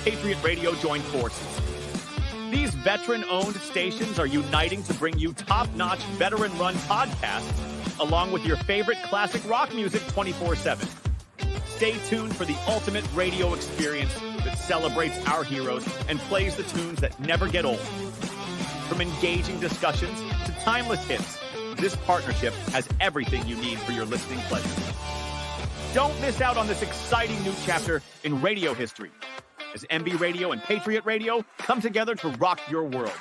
Patriot Radio joined forces. These veteran-owned stations are uniting to bring you top-notch, veteran-run podcasts, along with your favorite classic rock music 24/7. Stay tuned for the ultimate radio experience that celebrates our heroes and plays the tunes that never get old. From engaging discussions to timeless hits, this partnership has everything you need for your listening pleasure. Don't miss out on this exciting new chapter in radio history, as MB Radio and Patriot Radio come together to rock your world.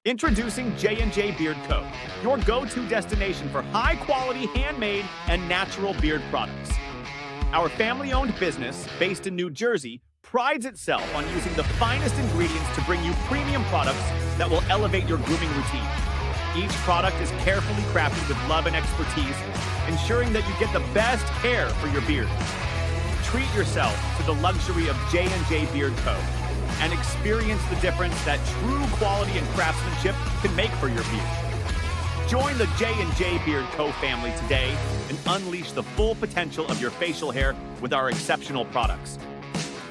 Introducing J&J Beard Co., your go-to destination for high-quality handmade and natural beard products. Our family-owned business, based in New Jersey, prides itself on using the finest ingredients to bring you premium products that will elevate your grooming routine. Each product is carefully crafted with love and expertise, ensuring that you get the best care for your beard. Treat yourself to the luxury of J&J Beard Co. and experience the difference that true quality and craftsmanship can make for your beard. Join the J&J Beard Co. family today and unleash the full potential of your facial hair with our exceptional products.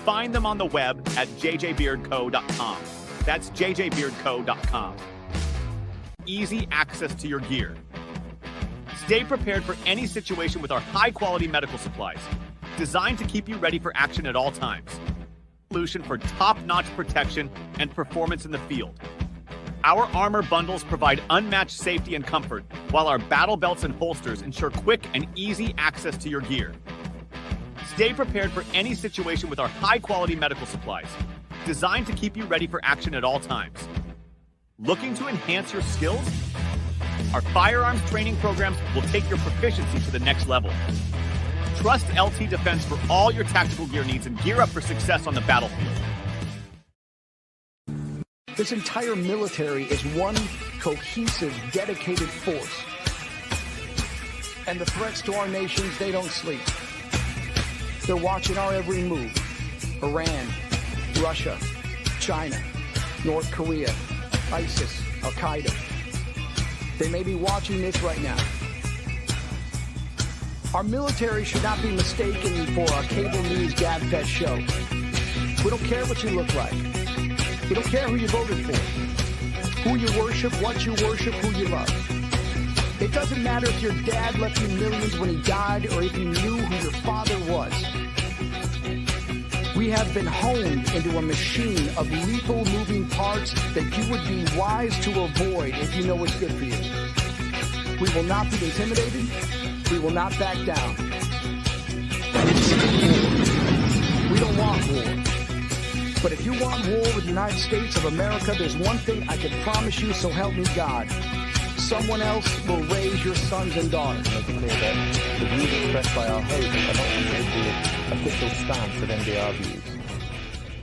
Find them on the web at jjbeardco.com. That's jjbeardco.com. Easy access to your gear. Stay prepared for any situation with our high-quality medical supplies, designed to keep you ready for action at all times. Solution for top-notch protection and performance in the field. Our armor bundles provide unmatched safety and comfort, while our battle belts and holsters ensure quick and easy access to your gear. Stay prepared for any situation with our high-quality medical supplies, designed to keep you ready for action at all times. Looking to enhance your skills? Our firearms training programs will take your proficiency to the next level. Trust LT Defense for all your tactical gear needs and gear up for success on the battlefield. This entire military is one cohesive, dedicated force. And the threats to our nations, they don't sleep. They're watching our every move. Iran, Russia, China, North Korea, ISIS, Al-Qaeda. They may be watching this right now. Our military should not be mistaken for a cable news gabfest show. We don't care what you look like. We don't care who you voted for, who you worship, what you worship, who you love. It doesn't matter if your dad left you millions when he died or if you knew who your father was. We have been honed into a machine of lethal moving parts that you would be wise to avoid if you know what's good for you. We will not be intimidated. We will not back down. We don't want war. But if you want war with the United States of America, there's one thing I can promise you, so help me God. Someone else will raise your sons and daughters. Make it clear that the views expressed by our host are not considered the official stance of NDR views.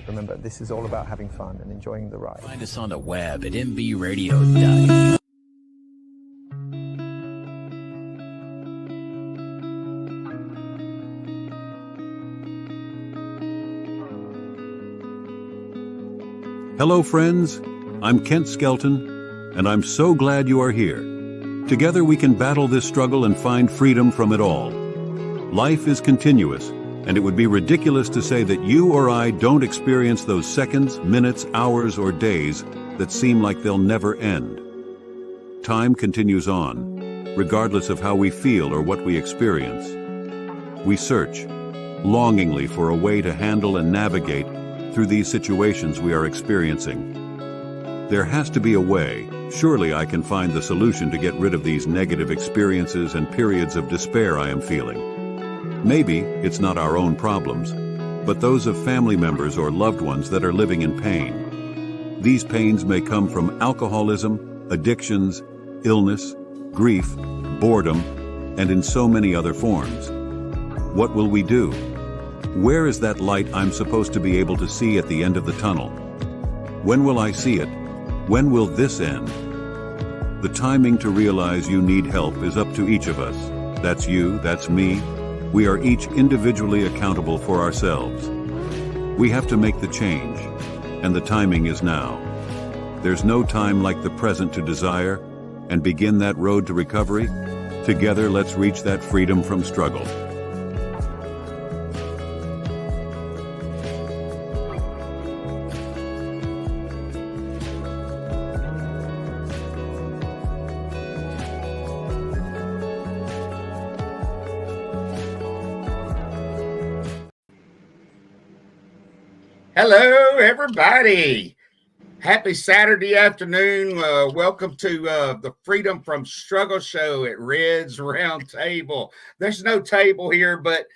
Remember, this is all about having fun and enjoying the ride. Find us on the web at mbradio.com. Hello, friends. I'm Kent Skelton, and I'm so glad you are here. Together we can battle this struggle and find freedom from it all. Life is continuous, and it would be ridiculous to say that you or I don't experience those seconds, minutes, hours, or days that seem like they'll never end. Time continues on, regardless of how we feel or what we experience. We search, longingly for a way to handle and navigate through these situations we are experiencing. There has to be a way. Surely I can find the solution to get rid of these negative experiences and periods of despair I am feeling. Maybe it's not our own problems, but those of family members or loved ones that are living in pain. These pains may come from alcoholism, addictions, illness, grief, boredom, and in so many other forms. What will we do? Where is that light I'm supposed to be able to see at the end of the tunnel? When will I see it? When will this end? The timing to realize you need help is up to each of us. That's you, that's me. We are each individually accountable for ourselves. We have to make the change, and the timing is now. There's no time like the present to desire and begin that road to recovery. Together, let's reach that freedom from struggle. Hello, everybody. Happy Saturday afternoon. Welcome to the Freedom from Struggle show at Red's Round Table. There's no table here, but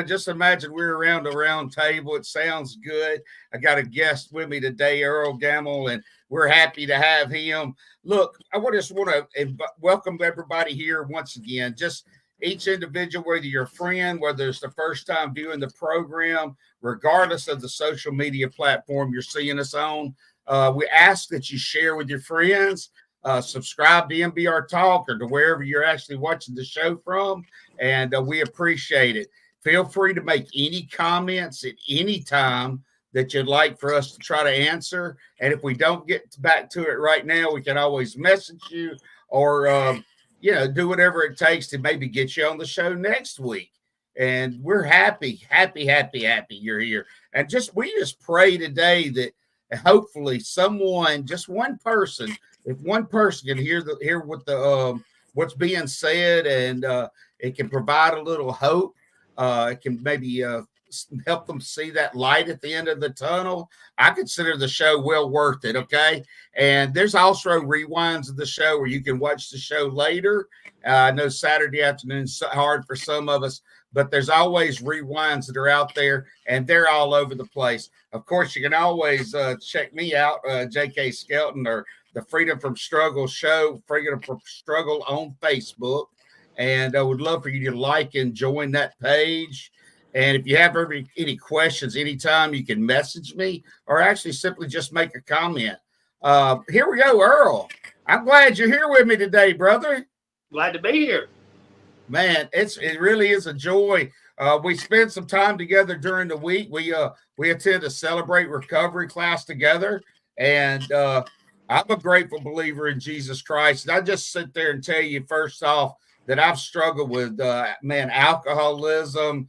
just imagine we're around a round table. It sounds good. I got a guest with me today, Earl Gamble, and we're happy to have him. Look, I just want to welcome everybody here once again. Just each individual, whether you're a friend, whether it's the first time viewing the program, regardless of the social media platform you're seeing us on. We ask that you share with your friends, subscribe to MBR Talk or to wherever you're actually watching the show from, and we appreciate it. Feel free to make any comments at any time that you'd like for us to try to answer. And if we don't get back to it right now, we can always message you or, do whatever it takes to maybe get you on the show next week. And we're happy you're here. And we just pray today that hopefully someone, just one person, if one person can hear what what's being said, and it can provide a little hope, it can maybe help them see that light at the end of the tunnel. I consider the show well worth it. Okay. And there's also rewinds of the show where you can watch the show later. I know Saturday afternoon's hard for some of us, but there's always rewinds that are out there, and they're all over the place. Of course, you can always check me out, J.K. Skelton, or the Freedom from Struggle show, Freedom from Struggle on Facebook. And I would love for you to like and join that page. And if you have any questions anytime, you can message me or actually simply just make a comment. Here we go, Earl. I'm glad you're here with me today, brother. Glad to be here. Man, it really is a joy. We spend some time together during the week. We attend a Celebrate Recovery class together, and I'm a grateful believer in Jesus Christ. And I just sit there and tell you first off that I've struggled with alcoholism,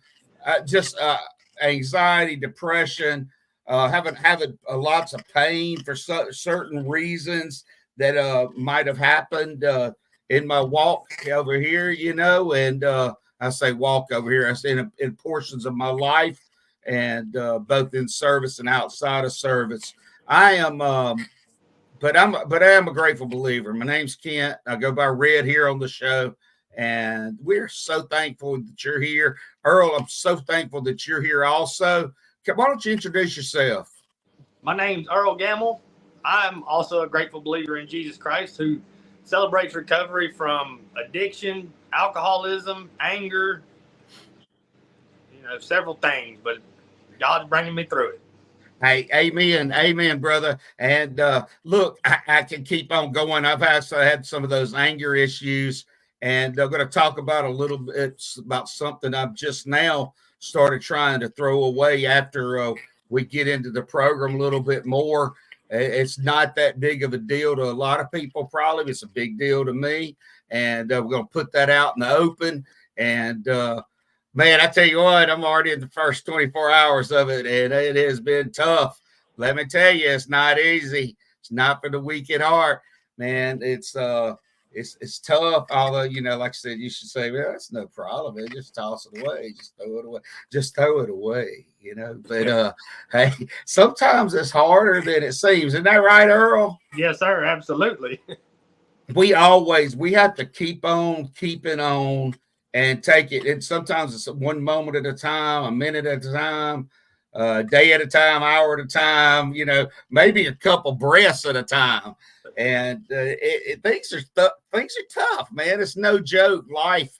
anxiety, depression, having lots of pain for certain reasons that might have happened in my walk over here, and I say walk over here, I say in portions of my life, and both in service and outside of service. I am, but I am a grateful believer. My name's Kent. I go by Red here on the show, and we're so thankful that you're here. Earl, I'm so thankful that you're here also. Why don't you introduce yourself? My name's Earl Gamble. I'm also a grateful believer in Jesus Christ who celebrates recovery from addiction, alcoholism, anger, several things, but God's bringing me through it. Hey, amen, brother. And look, I can keep on going. I've also had some of those anger issues, and I'm going to talk about a little bit about something I've just now started trying to throw away after we get into the program a little bit more. It's not that big of a deal to a lot of people, probably. It's a big deal to me. And we're going to put that out in the open. And, man, I tell you what, I'm already in the first 24 hours of it, and it has been tough. Let me tell you, it's not easy. It's not for the weak at heart, man. It's tough. Although, like I said, you should say, well, it's no problem, man. Just toss it away. Just throw it away. But hey, sometimes it's harder than it seems. Isn't that right, Earl? Yes, sir. Absolutely. We have to keep on keeping on and take it. And sometimes it's one moment at a time, a minute at a time, a day at a time, hour at a time, maybe a couple breaths at a time. And things are tough, man. It's no joke. Life,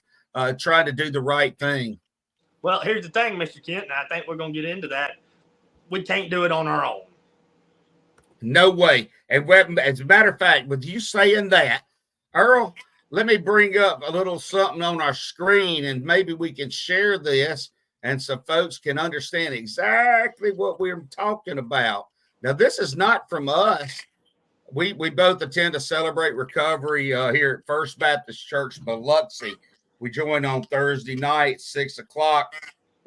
trying to do the right thing. Well, here's the thing, Mr. Kent, and I think we're going to get into that. We can't do it on our own. No way. And as a matter of fact, with you saying that, Earl, let me bring up a little something on our screen, and maybe we can share this and so folks can understand exactly what we're talking about. Now, this is not from us. We both attend to Celebrate Recovery here at First Baptist Church, Biloxi. We join on Thursday night, 6:00,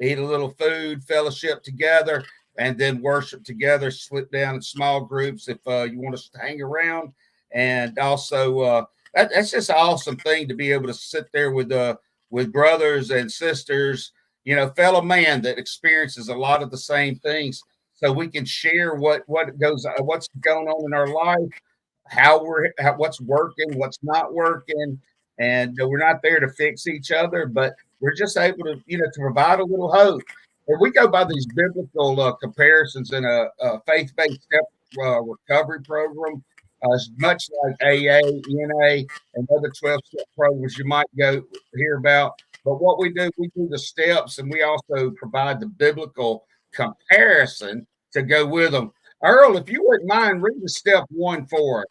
eat a little food, fellowship together, and then worship together, slip down in small groups if you want us to hang around. And also, that's just an awesome thing to be able to sit there with brothers and sisters, fellow man that experiences a lot of the same things. so we can share what's going on in our life, what's working, what's not working, and we're not there to fix each other, but we're just able to, to provide a little hope. And we go by these biblical comparisons in a faith-based step recovery program, much like AA, NA, and other 12-step programs you might hear about. But what we do the steps, and we also provide the biblical comparison to go with them. Earl, if you wouldn't mind, read the step 1 for us.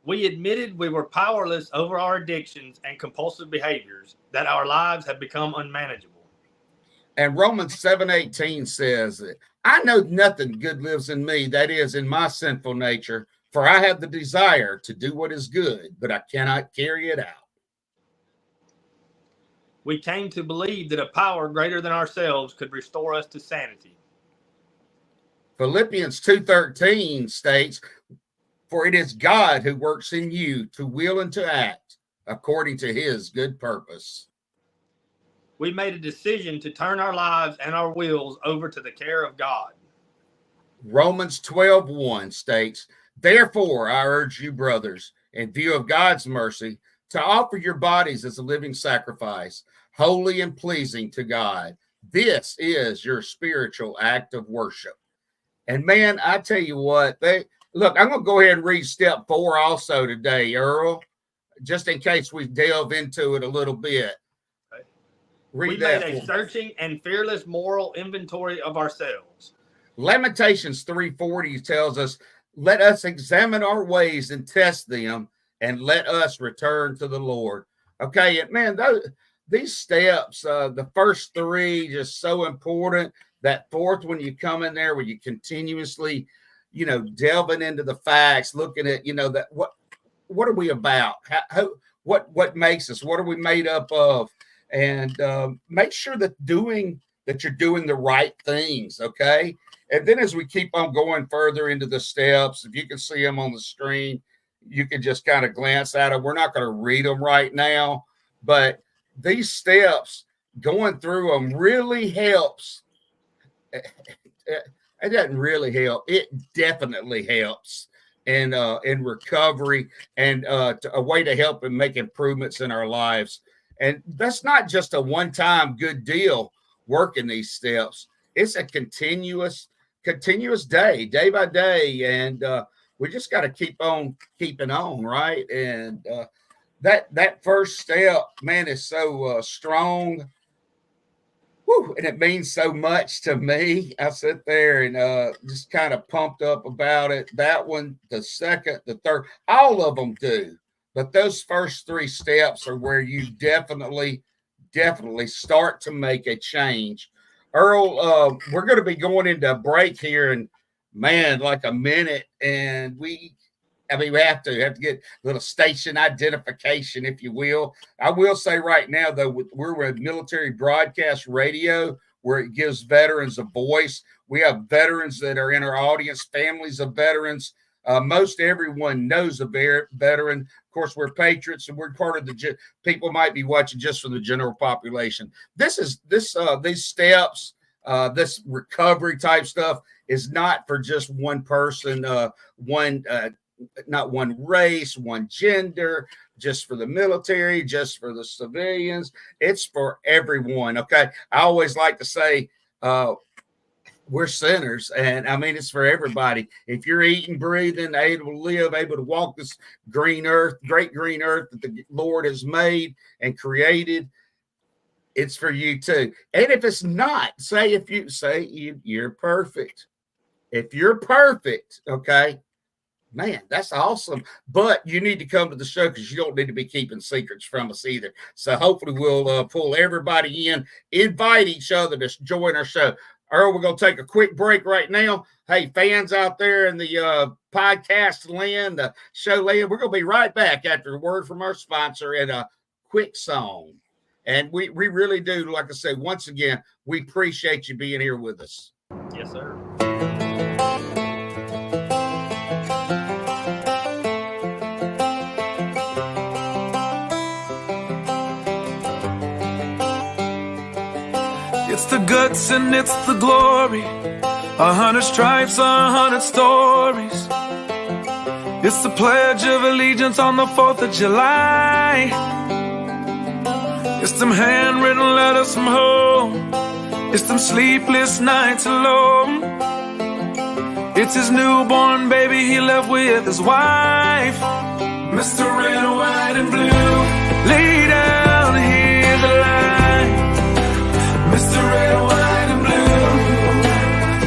We admitted we were powerless over our addictions and compulsive behaviors, that our lives had become unmanageable. And Romans 7:18 says, I know nothing good lives in me, that is, in my sinful nature, for I have the desire to do what is good, but I cannot carry it out. We came to believe that a power greater than ourselves could restore us to sanity. Philippians 2:13 states, for it is God who works in you to will and to act according to his good purpose. We made a decision to turn our lives and our wills over to the care of God. Romans 12:1 states, therefore, I urge you, brothers, in view of God's mercy, to offer your bodies as a living sacrifice, holy and pleasing to God. This is your spiritual act of worship. And man, I tell you what, look, I'm going to go ahead and read step 4 also today, Earl, just in case we delve into it a little bit. We made a searching and fearless moral inventory of ourselves. Lamentations 3:40 tells us, let us examine our ways and test them, and let us return to the Lord. Okay, man, these steps, the first 3, just so important. That 4th one, you come in there where you continuously, delving into the facts, looking at, that what are we about? What makes us? What are we made up of? And make sure that you're doing the right things, okay? And then as we keep on going further into the steps, if you can see them on the screen, you can just kind of glance at them. We're not going to read them right now, but these steps, going through them really helps. It doesn't really help. It definitely helps in recovery and a way to help and make improvements in our lives. And that's not just a one-time good deal working these steps. It's a continuous day by day. And we just got to keep on keeping on, right? And that first step, man, is so strong. Whew, and it means so much to me. I sit there and just kind of pumped up about it. That one, the second, the third, all of them do. But those first 3 steps are where you definitely start to make a change. Earl, we're going to be going into a break here in, man, like a minute. And we have to get a little station identification, if you will. I will say right now, though, we're with Military Broadcast Radio, where it gives veterans a voice. We have veterans that are in our audience, families of veterans. Most everyone knows a veteran. Of course, we're patriots, and we're part of the people might be watching just for the general population. These steps, this recovery type stuff is not for just one person, not one race, one gender, just for the military, just for the civilians. It's for everyone. Okay. I always like to say, we're sinners, and it's for everybody. If you're eating, breathing, able to live, able to walk this great green earth that the Lord has made and created, it's for you too. And if it's not, you're perfect. If you're perfect, okay, man, that's awesome. But you need to come to the show because you don't need to be keeping secrets from us either. So hopefully we'll pull everybody in, invite each other to join our show. Earl, we're going to take a quick break right now. Hey, fans out there in the podcast land, the show land, we're going to be right back after a word from our sponsor and a quick song. And we really do, like I said, once again, we appreciate you being here with us. Yes, sir. It's the guts and it's the glory. 100 stripes, 100 stories. It's the Pledge of Allegiance on the 4th of July. It's them handwritten letters from home. It's them sleepless nights alone. It's his newborn baby he left with his wife. Mr. Red, White, and Blue, lay down, hear the line. Mr. Red, White, and Blue,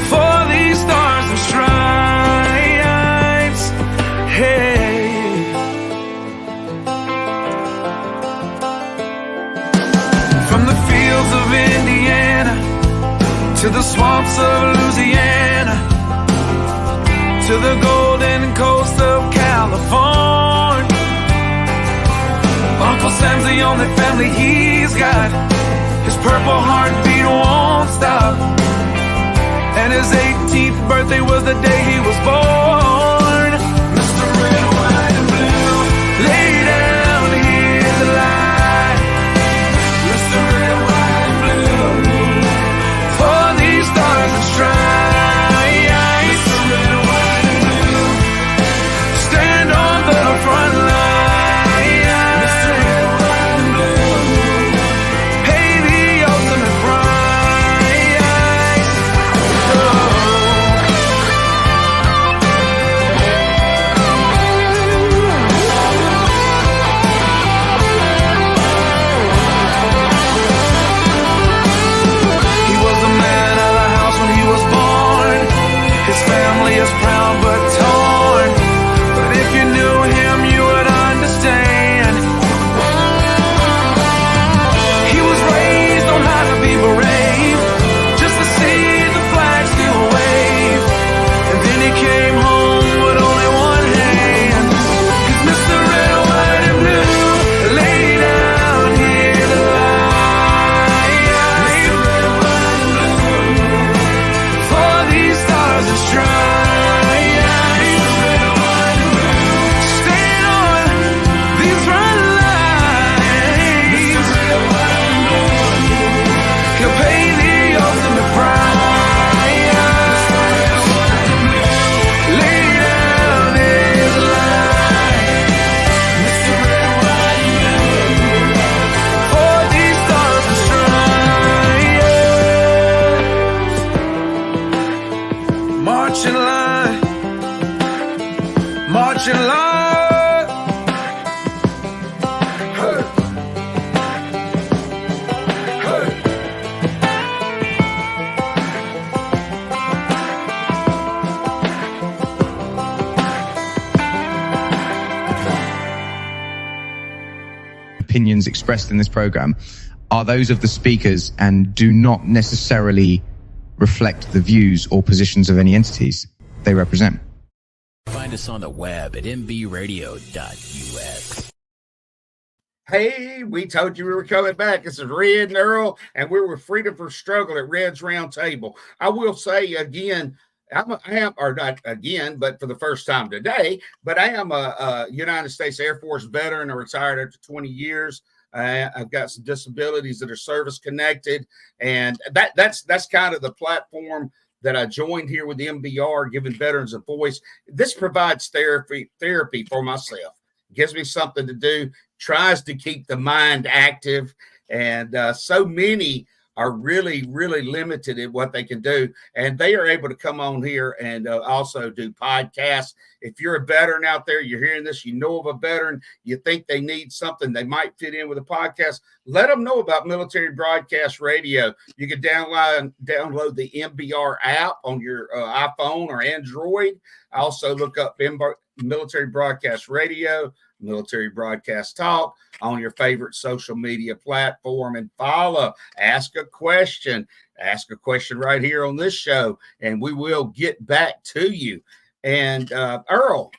for these stars and stripes. Hey. From the fields of Indiana to the swamps of Louisiana, to the golden coast of California, Uncle Sam's the only family he's got. His purple heartbeat won't stop, and his 18th birthday was the day he was born. Mr. Red, White, and Blue, lay down, hear the light. Mr. Red, White, and Blue, for these stars and stripes. Front line, Mr. Red, White, and Blue, pay the ultimate price. He was the man of the house when he was born. His family is proud but torn. But if you knew him, you would understand. He was raised on how to be brave, just to see the flag still wave. And then he came home with only one hand. 'Cause Mr. Red, White, and Blue, lay down, hear the light. Mr. Red, White, and Blue, for these stars and stripes. March in line, march in line. Hey. Hey. Opinions expressed in this program are those of the speakers and do not necessarily reflect the views or positions of any entities they represent. Find us on the web at mbradio.us. Hey, we told you we were coming back. This is Red and Earl, and we're with Freedom for Struggle at Red's Round Table. I will say again, I am, or not again, but for the first time today, but I am a United States Air Force veteran, a retired after 20 years. I've got some disabilities that are service connected, and that's kind of the platform that I joined here with the MBR, giving veterans a voice. This provides therapy for myself. It gives me something to do, tries to keep the mind active, and so many are really, really limited in what they can do. And they are able to come on here and also do podcasts. If you're a veteran out there, you're hearing this, you know of a veteran, you think they need something, they might fit in with a podcast, let them know about Military Broadcast Radio. You can download the MBR app on your iPhone or Android. Also look up Military Broadcast Radio, Military Broadcast Talk on your favorite social media platform, and follow. Ask a question right here on this show, and we will get back to you. And Earl,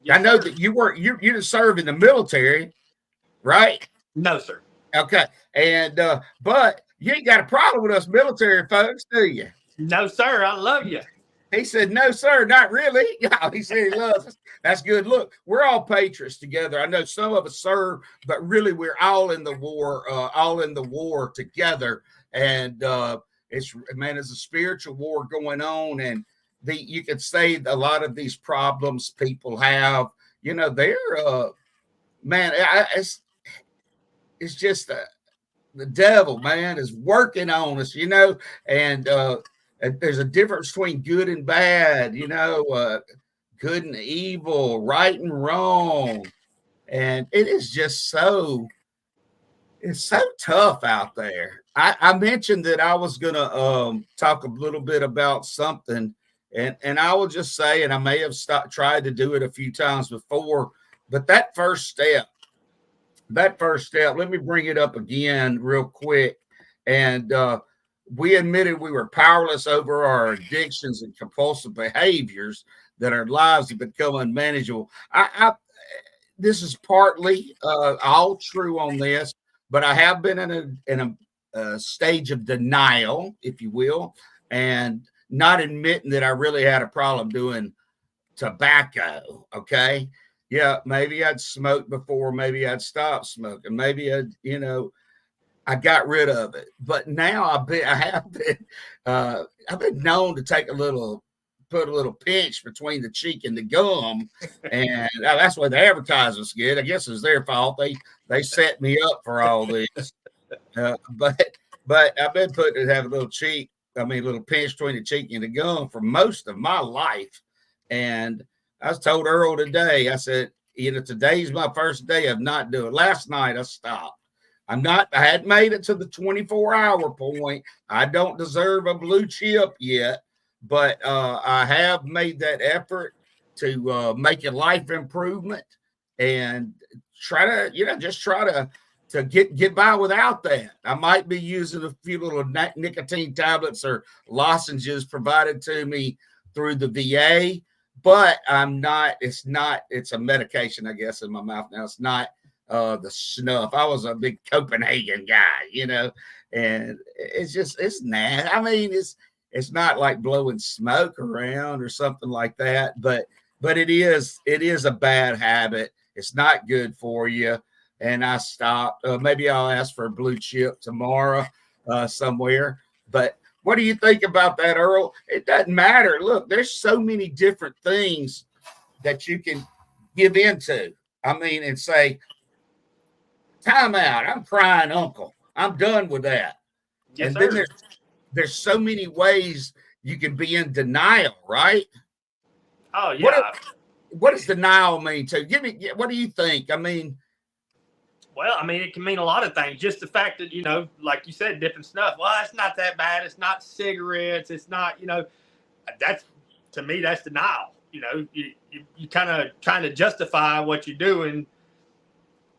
yes, I know that you didn't serve in the military, right? No, sir. Okay, and but you ain't got a problem with us military folks, do you? No, sir. I love you. He said, no, sir, not really. He said he loves us. That's good. Look, we're all patriots together. I know some of us serve, but really we're all in the war together. And There's a spiritual war going on, and you could say a lot of these problems people have, they're man, it's just the devil, man, is working on us, and there's a difference between good and bad, good and evil, right and wrong, and it is just it's so tough out there. I mentioned that I was gonna talk a little bit about something, and I will just say, and I may have tried to do it a few times before, but that first step, let me bring it up again real quick. And we admitted we were powerless over our addictions and compulsive behaviors, that our lives have become unmanageable. This is partly all true on this, but I have been in a stage of denial, if you will, and not admitting that I really had a problem doing tobacco. Okay. Yeah, maybe I'd smoked before, maybe I'd stopped smoking, maybe I got rid of it. But now I've been known to put a little pinch between the cheek and the gum, and that's why the advertisements get. I guess it's their fault. They set me up for all this. But I've been have a little pinch between the cheek and the gum for most of my life. And I was told Earl today, I said, today's my first day of not doing it. Last night I stopped. I hadn't made it to the 24-hour point. I don't deserve a blue chip yet, but I have made that effort to make a life improvement and try to get by without that. I might be using a few little nicotine tablets or lozenges provided to me through the VA, but it's a medication, I guess, in my mouth now. It's not the snuff. I was a big Copenhagen guy, and it's nasty. I mean, it's not like blowing smoke around or something like that, but it is a bad habit. It's not good for you. And I stopped. Maybe I'll ask for a blue chip tomorrow somewhere. But what do you think about that, Earl? It doesn't matter. Look, there's so many different things that you can give into. And say, time out. I'm crying uncle. I'm done with that. Yes, and sir. then there's so many ways you can be in denial, right? Oh, yeah. What does denial mean to you? What do you think? Well, it can mean a lot of things. Just the fact that, like you said, dipping snuff. Well, it's not that bad. It's not cigarettes. It's not, that's, to me, that's denial. You kind of trying to justify what you're doing.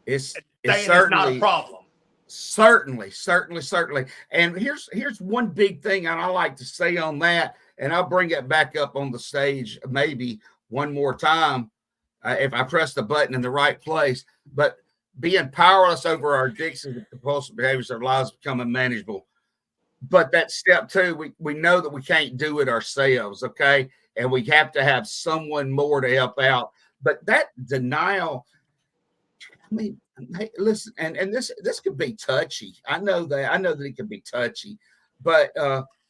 It's not a problem. Certainly. And here's one big thing, and I like to say on that, and I'll bring it back up on the stage maybe one more time if I press the button in the right place. But being powerless over our addictions and compulsive behaviors, our lives become unmanageable. But that step two, we know that we can't do it ourselves, okay? And we have to have someone more to help out. But that denial, hey, listen, and this could be touchy. I know that it can be touchy, but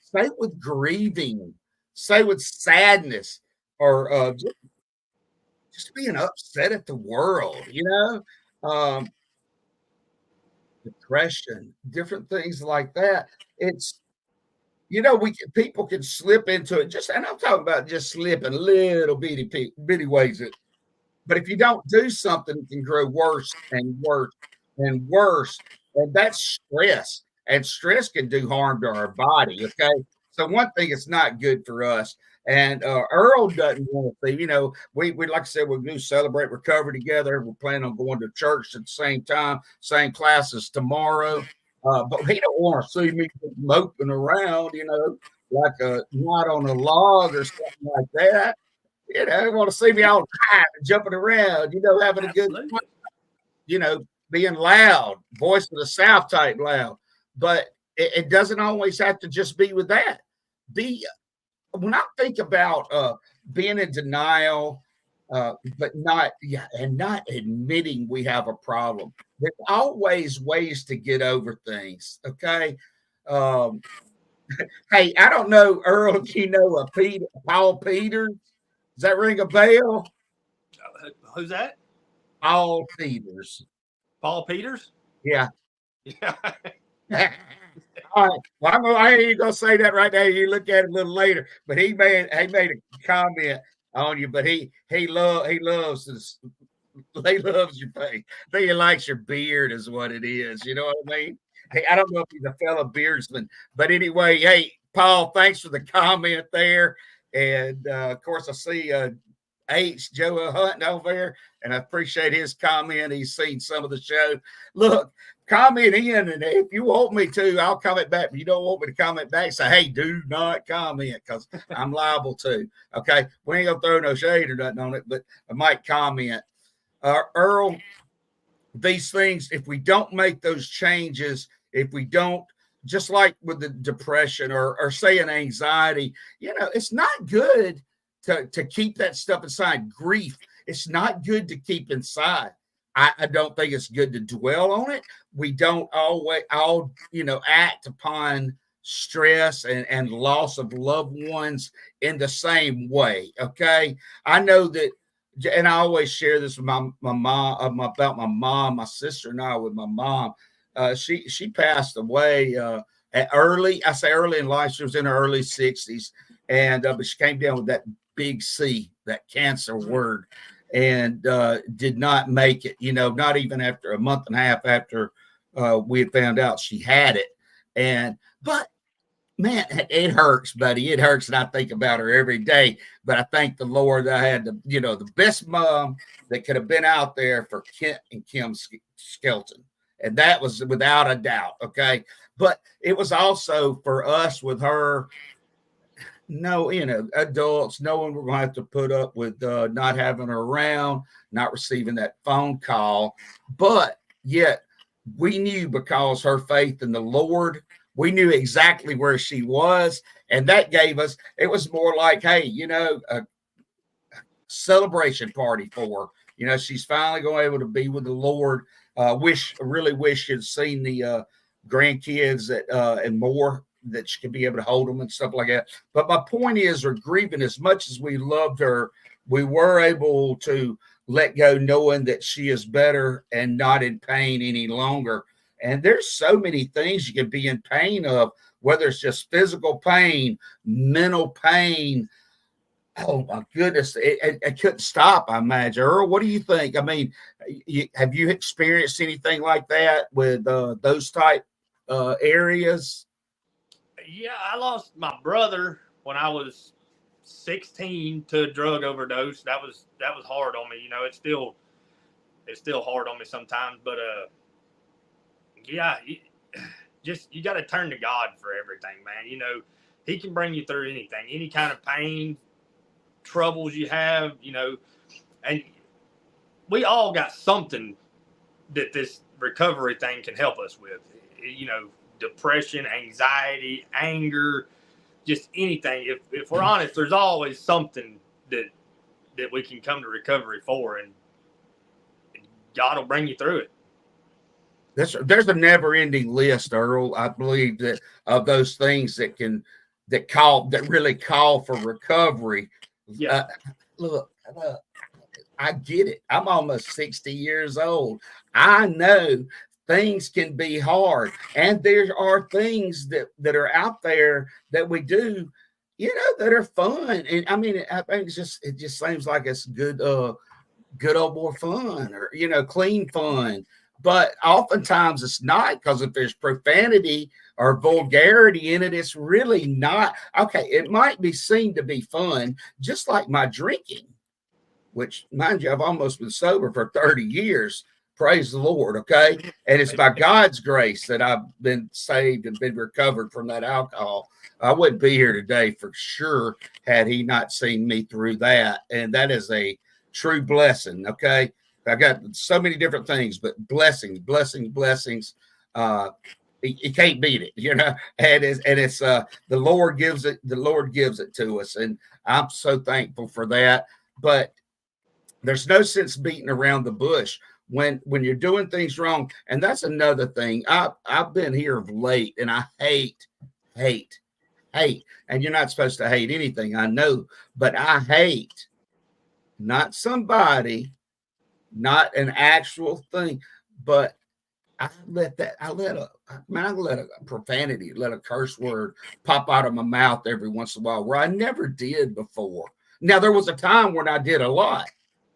say with grieving, say with sadness, or just being upset at the world, depression, different things like that. It's, people can slip into it. And I'm talking about just slipping little bitty ways. But if you don't do something, it can grow worse and worse and worse. And that's stress. And stress can do harm to our body. Okay. So one thing, it's not good for us. And Earl doesn't want to see, we like I said, we're going to celebrate recovery together. We're planning on going to church at the same time, same classes tomorrow. But he don't want to see me moping around, like a knot on a log or something like that. He want to see me all tired and jumping around, having a good time, being loud, voice of the South type loud. But it doesn't always have to just be with that. When I think about being in denial, but not admitting we have a problem, there's always ways to get over things. Okay. Hey, I don't know, Earl, if you know Paul Peters. Does that ring a bell? Who's that? Paul Peters. Paul Peters? Yeah. Yeah. All right. Well, I ain't gonna say that right now. You look at it a little later, but he made a comment on you. But he loves your face. I think he likes your beard, is what it is. You know what I mean? Hey, I don't know if he's a fellow beardsman, but anyway, hey, Paul, thanks for the comment there. And of course, I see Joe Hunt over there, and I appreciate his comment. He's seen some of the show. Look, comment in, and if you want me to, I'll comment back. If you don't want me to comment back, say, hey, do not comment, because I'm liable to. Okay, we ain't gonna throw no shade or nothing on it, but I might comment. Earl, these things, if we don't make those changes, if we don't, just like with the depression or say an anxiety, it's not good to keep that stuff inside. Grief, it's not good to keep inside. I don't think it's good to dwell on it. We don't always act upon stress and loss of loved ones in the same way. Okay. I know that, and I always share this with my mom about my mom, my sister and I with my mom. She passed away early. I say early in life. She was in her early 60s. And but she came down with that big C, that cancer word, and did not make it, not even after a month and a half after we had found out she had it. But man, it hurts, buddy. It hurts. And I think about her every day. But I thank the Lord that I had the best mom that could have been out there for Kent and Kim Skelton. And that was without a doubt. Okay. But it was also for us with her, adults knowing we're going to have to put up with not having her around, not receiving that phone call. But yet we knew, because her faith in the Lord, we knew exactly where she was. And that gave us, it was more like, hey, a celebration party for her. She's finally going to be able to be with the Lord. Really wish you'd seen the grandkids and more, that she could be able to hold them and stuff like that. But my point is, we're grieving. As much as we loved her, we were able to let go, knowing that she is better and not in pain any longer. And there's so many things you can be in pain of, whether it's just physical pain, mental pain. Oh my goodness. It couldn't stop, I imagine. Earl, what do you think? I mean, have you experienced anything like that with those type areas? Yeah, I lost my brother when I was 16 to a drug overdose. That was hard on me. It's still hard on me sometimes, but yeah, you got to turn to God for everything, man. He can bring you through anything, any kind of pain, troubles you have, and we all got something that this recovery thing can help us with, depression, anxiety, anger, just anything. If we're honest, there's always something that we can come to recovery for, and God will bring you through it. There's a never-ending list, Earl. I believe that of those things that really call for recovery. Yeah. Look, I get it. I'm almost 60 years old. I know things can be hard, and there are things that are out there that we do, that are fun. And I mean, I think it just seems like it's good old boy fun, or clean fun. But oftentimes it's not, because if there's profanity or vulgarity in it, it's really not. Okay, it might be seen to be fun, just like my drinking, which, mind you, I've almost been sober for 30 years. Praise the Lord, okay? And it's by God's grace that I've been saved and been recovered from that alcohol. I wouldn't be here today for sure had he not seen me through that. And that is a true blessing, okay? I got so many different things, but blessings. You can't beat it, and it's the Lord gives it. The Lord gives it to us, and I'm so thankful for that. But there's no sense beating around the bush when you're doing things wrong. And that's another thing. I've been here of late, and I hate hate. And you're not supposed to hate anything, I know, but I hate not somebody, not an actual thing, but I let a profanity, let a curse word pop out of my mouth every once in a while where I never did before. Now, there was a time when I did a lot,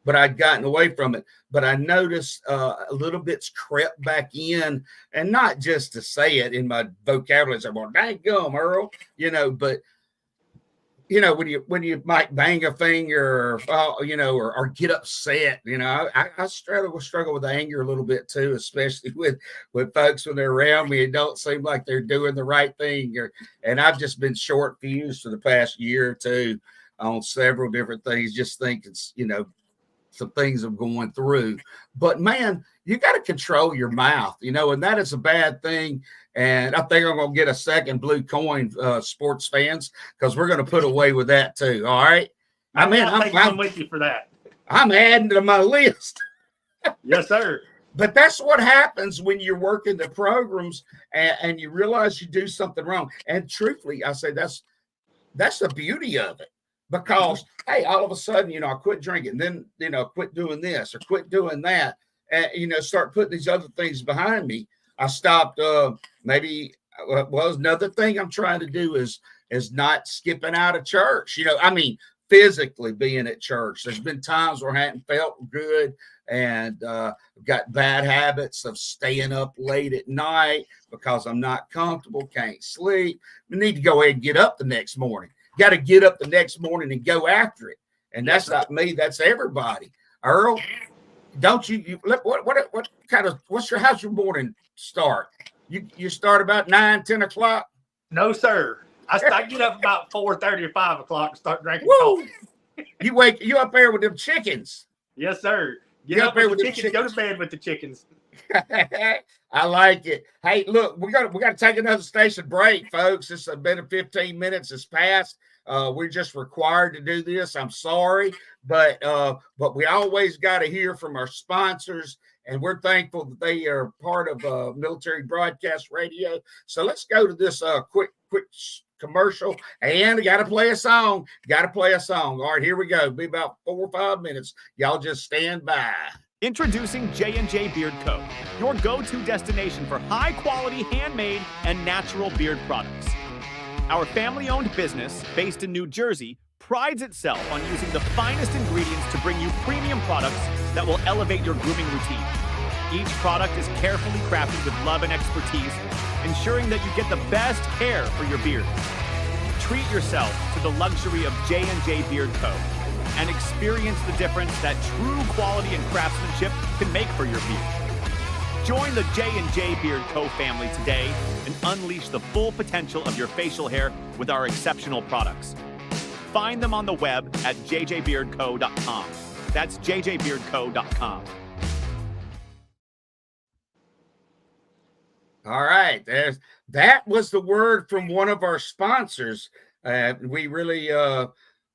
but I'd gotten away from it. But I noticed a little bit's crept back in, and not just to say it in my vocabulary, say, well, dang gum, Earl, but when you might bang a finger, or get upset, I struggle with anger a little bit too, especially with folks when they're around me. It don't seem like they're doing the right thing, and I've just been short fused for the past year or two on several different things. Just think it's some things I'm going through, but man, you got to control your mouth, and that is a bad thing. And I think I'm going to get a second blue coin, sports fans, because we're going to put away with that too. All right. I'm with you for that. I'm adding to my list. Yes, sir. But that's what happens when you're working the programs and you realize you do something wrong. And truthfully, I say that's the beauty of it, because, hey, all of a sudden, I quit drinking, then, quit doing this or quit doing that, and, start putting these other things behind me. I stopped, another thing I'm trying to do is not skipping out of church, physically being at church. There's been times where I hadn't felt good and got bad habits of staying up late at night because I'm not comfortable, can't sleep. I need to go ahead and get up the next morning. Got to get up the next morning and go after it. And that's not me. That's everybody. Earl, don't how's your morning start? You start about 9-10 o'clock? No, sir. I get up about 4:30 or 5 o'clock and start drinking coffee. You up there with them chickens? Yes, sir. Get up there with the chickens. Go to bed with the chickens. I like it. Hey, look, we got to take another station break, folks. It's been 15 minutes has passed. We're just required to do this. I'm sorry, but we always got to hear from our sponsors, and we're thankful that they are part of Military Broadcast Radio. So let's go to this quick commercial, and I got to play a song. All right, here we go. Be about 4 or 5 minutes. Y'all just stand by. Introducing J&J Beard Co., your go-to destination for high-quality handmade and natural beard products. Our family-owned business, based in New Jersey, prides itself on using the finest ingredients to bring you premium products that will elevate your grooming routine. Each product is carefully crafted with love and expertise, ensuring that you get the best hair for your beard. Treat yourself to the luxury of J&J Beard Co. and experience the difference that true quality and craftsmanship can make for your beard. Join the J&J Beard Co. family today and unleash the full potential of your facial hair with our exceptional products. Find them on the web at jjbeardco.com. That's jjbeardco.com. All right, that was the word from one of our sponsors. We really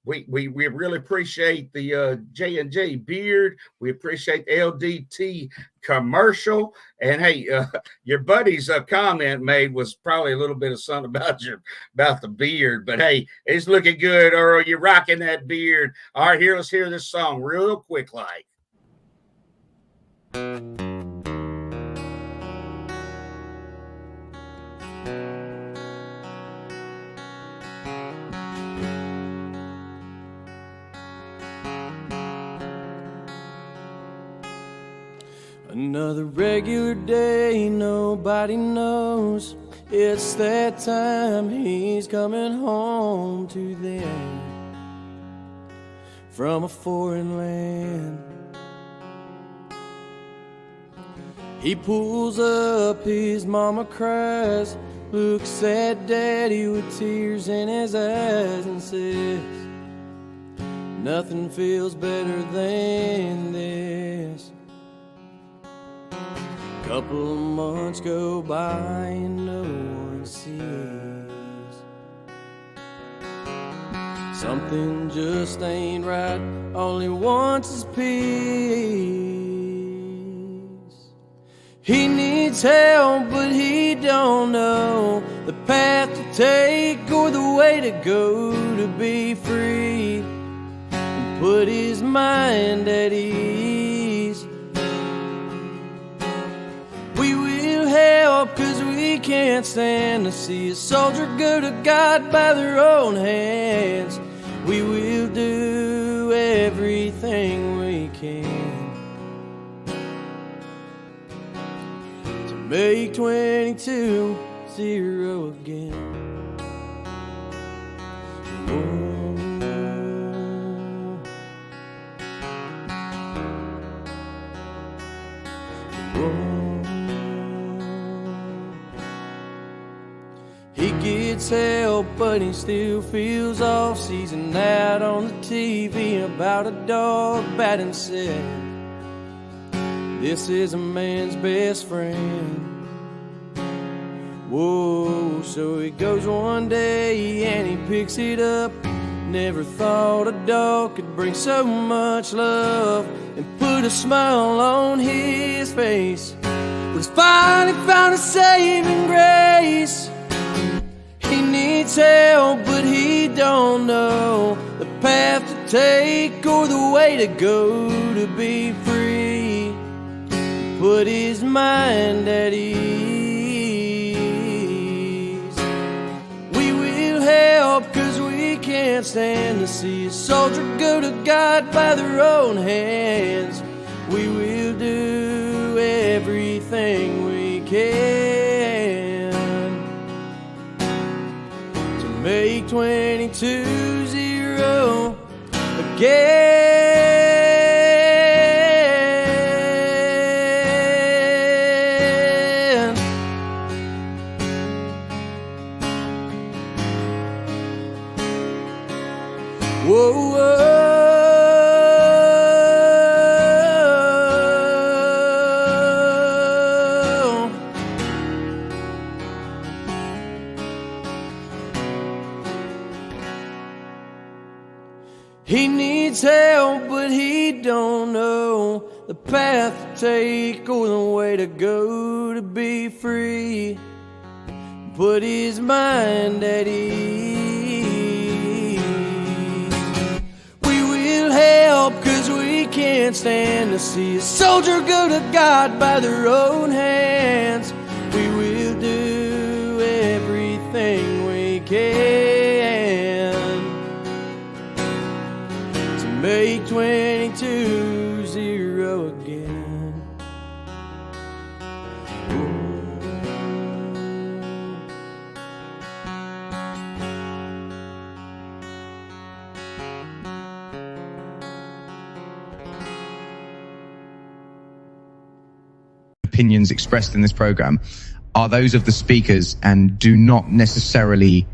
we really appreciate the J&J Beard. We appreciate LDT Commercial. And hey, your buddy's comment made was probably a little bit of something about the beard. But hey, it's looking good, Earl. You're rocking that beard. All right, let's hear this song real quick, like. Another regular day, nobody knows. It's that time he's coming home to them from a foreign land. He pulls up, his mama cries, looks at daddy with tears in his eyes and says, nothing feels better than this. Couple of months go by and no one sees. Something just ain't right, all he wants is peace. He needs help, but he don't know the path to take or the way to go to be free and put his mind at ease. We will help 'cause we can't stand to see a soldier go to God by their own hands. We will do everything we can to make 22-0 again. He gets help, but he still feels off. Sees an ad on the TV about a dog batting said, "This is a man's best friend." Whoa, so he goes one day and he picks it up. Never thought a dog could bring so much love and put a smile on his face. But he's finally found a saving grace. He needs help, but he don't know the path to take or the way to go to be free. Put his mind at ease. We will help 'cause we can't stand to see a soldier go to God by their own hands. We will do everything we can to make 22-0 again. Whoa, whoa. He needs help, but he don't know the path to take or the way to go to be free. Put his mind at ease. We will help 'cause we can't stand to see a soldier go to God by their own hands. We will do everything we can to make 22-0 again. Opinions expressed in this program are those of the speakers and do not necessarily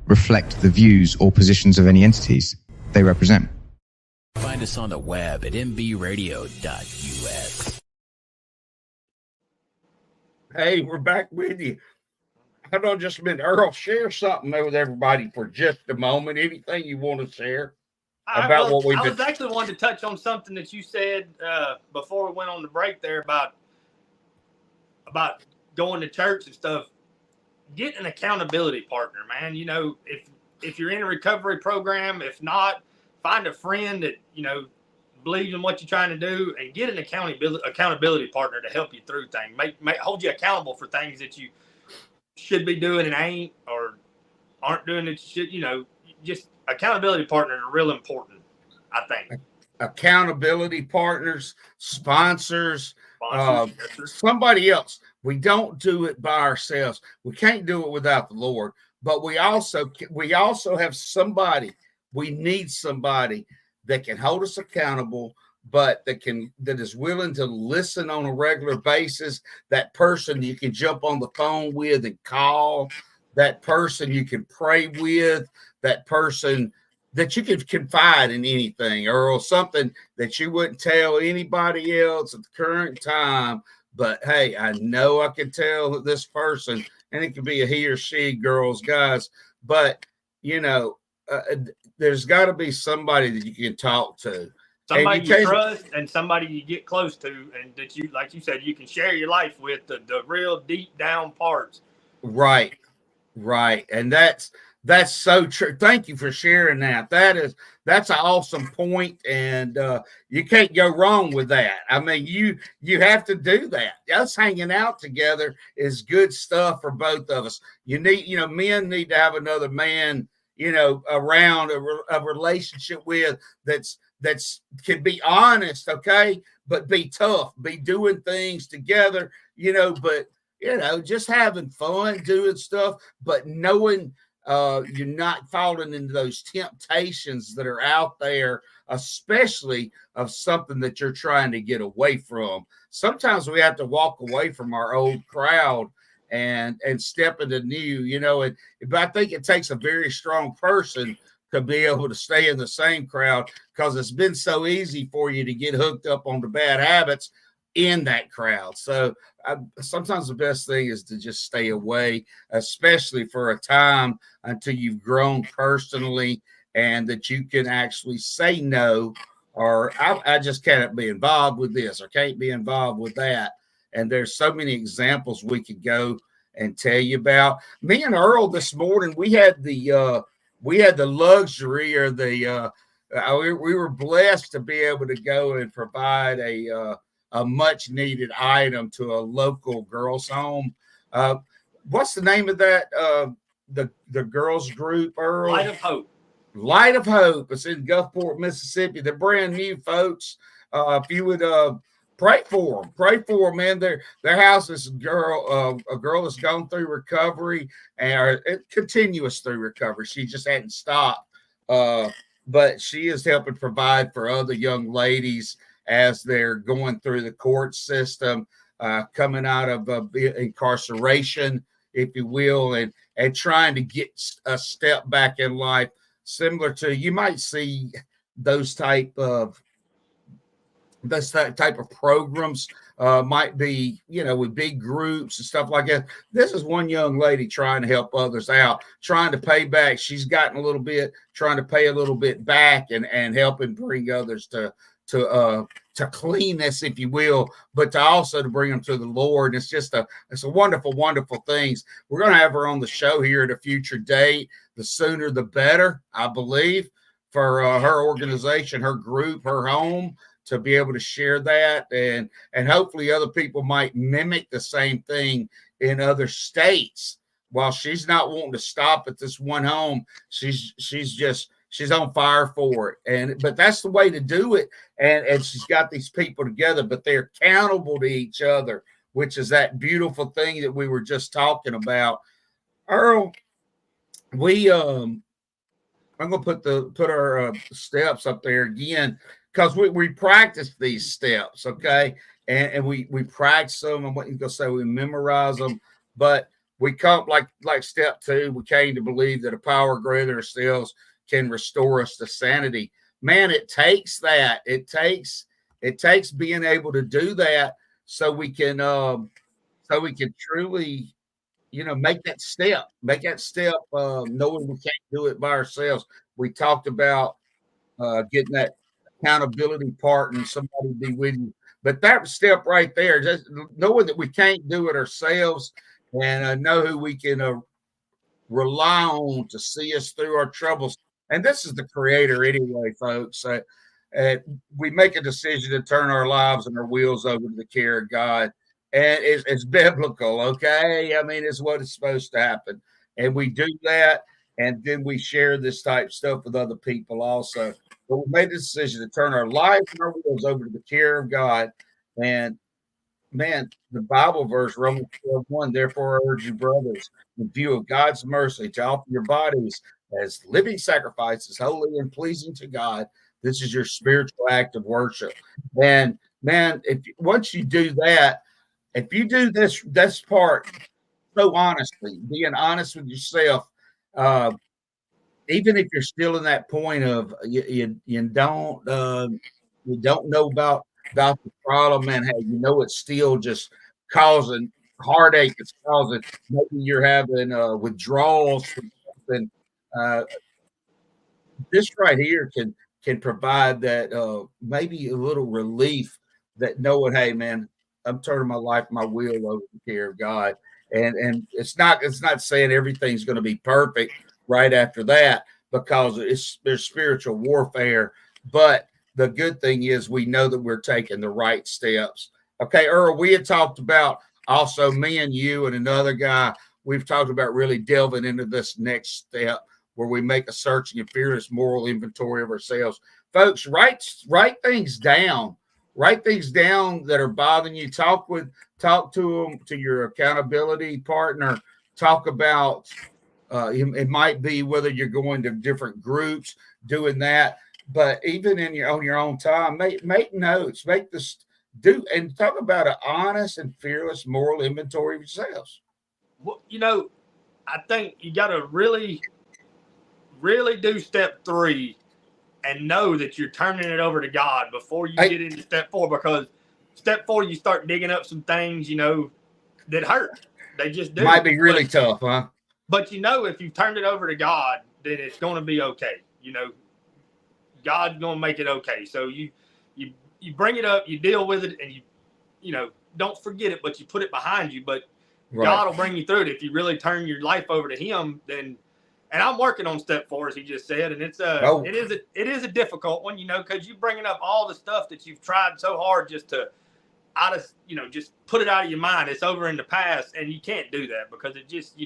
reflect the views or positions of any entities they represent. Find us on the web at mbradio.us. Hey, we're back with you. Hold on just a minute. Earl, share something with everybody for just a moment. Anything you want to share about what we've been... I was actually wanting to touch on something that you said before we went on the break there about going to church and stuff. Get an accountability partner, man. You know, if you're in a recovery program, if not, find a friend that, you know, believes in what you're trying to do and get an accountability partner to help you through things. Hold you accountable for things that you should be doing and ain't, or aren't doing that you should, you know. Just accountability partners are real important, I think. Accountability partners, sponsors, somebody else. We don't do it by ourselves. We can't do it without the Lord, but we also have somebody. We need somebody that can hold us accountable, but that is willing to listen on a regular basis. That person you can jump on the phone with and call. That person you can pray with. That person that you can confide in anything, or something that you wouldn't tell anybody else at the current time. But hey, I know I can tell this person, and it could be a he or she, girls, guys. But you know, there's got to be somebody that you can talk to, somebody you trust, and somebody you get close to, and that you, like you said, you can share your life with, the real deep down parts. Right. Right. And that's so true. Thank you for sharing that. That's an awesome point, and you can't go wrong with that. I mean, you have to do that. Us hanging out together is good stuff for both of us. Men need to have another man, around a relationship with that's can be honest, okay, but be tough, be doing things together, but just having fun, doing stuff, but knowing you're not falling into those temptations that are out there, especially of something that you're trying to get away from. Sometimes we have to walk away from our old crowd and step into new, but I think it takes a very strong person to be able to stay in the same crowd, because it's been so easy for you to get hooked up on the bad habits in that crowd. So sometimes the best thing is to just stay away, especially for a time until you've grown personally and that you can actually say no, or I just can't be involved with this or can't be involved with that. And there's so many examples we could go and tell you about. Me and Earl this morning, we had the luxury, or we were blessed to be able to go and provide a much needed item to a local girls' home. What's the name of that? The girls' group, Earl? Light of Hope. Light of Hope. It's in Gulfport, Mississippi. They're brand new, folks. If you would pray for them, man. Their house is a girl that's gone through recovery and continuous through recovery. She just hadn't stopped, but she is helping provide for other young ladies as they're going through the court system, coming out of incarceration, if you will, and trying to get a step back in life, similar to, you might see those type of programs, might be, with big groups and stuff like that. This is one young lady trying to help others out, trying to pay back. She's gotten a little bit, trying to pay a little bit back and helping bring others to cleanness, if you will, but to bring them to the Lord. It's a wonderful, wonderful things. We're going to have her on the show here at a future date. The sooner, the better, I believe, for her organization, her group, her home, to be able to share that, and hopefully other people might mimic the same thing in other states. While she's not wanting to stop at this one home, she's on fire for it. But that's the way to do it. And she's got these people together, but they're accountable to each other, which is that beautiful thing that we were just talking about. Earl, I'm going to put our steps up there again, because we practice these steps, okay? And we practice them, and what you gonna say, we memorize them, but we come like step 2, we came to believe that a power greater than ourselves can restore us to sanity. Man, it takes that. It takes being able to do that so we can truly, make that step, knowing we can't do it by ourselves. We talked about getting that accountability part and somebody be with you. But that step right there, just knowing that we can't do it ourselves, and know who we can rely on to see us through our troubles. And this is the Creator anyway, folks. We make a decision to turn our lives and our wheels over to the care of God. And it's biblical, okay? I mean, it's what is supposed to happen. And we do that, and then we share this type of stuff with other people also. But we made the decision to turn our lives and our wheels over to the care of God. And man, the Bible verse, Romans 12:1, therefore I urge you, brothers, in view of God's mercy, to offer your bodies as living sacrifices, holy and pleasing to God. This is your spiritual act of worship. And man, once you do that, if you do this part so honestly, being honest with yourself, even if you're still in that point of you don't know about the problem, and hey, it's still just causing heartache. It's causing, maybe you're having withdrawals from something. This right here can provide that maybe a little relief, that knowing, hey man, I'm turning my life, my will over to the care of God. And it's not saying everything's going to be perfect right after that, because there's spiritual warfare. But the good thing is we know that we're taking the right steps. Okay, Earl, we had talked about also, me and you and another guy, we've talked about really delving into this next step where we make a searching and fearless moral inventory of ourselves. Folks, write things down. Write things down that are bothering you. Talk to them, to your accountability partner. Talk about it might be whether you're going to different groups, doing that. But even on your own time, make notes. Make this and talk about an honest and fearless moral inventory of yourselves. Well, I think you got to really, really do step 3 and know that you're turning it over to God before you get into step 4, because step 4, you start digging up some things, that hurt. They just do. Might be really tough, huh? But if you turned it over to God, then it's going to be okay. God's going to make it okay. So you bring it up, you deal with it, and you don't forget it, but you put it behind you. But right. God will bring you through it if you really turn your life over to Him. Then, and I'm working on step 4, as he just said, and it is a difficult one, because you're bringing up all the stuff that you've tried so hard just to just put it out of your mind. It's over in the past, and you can't do that because it just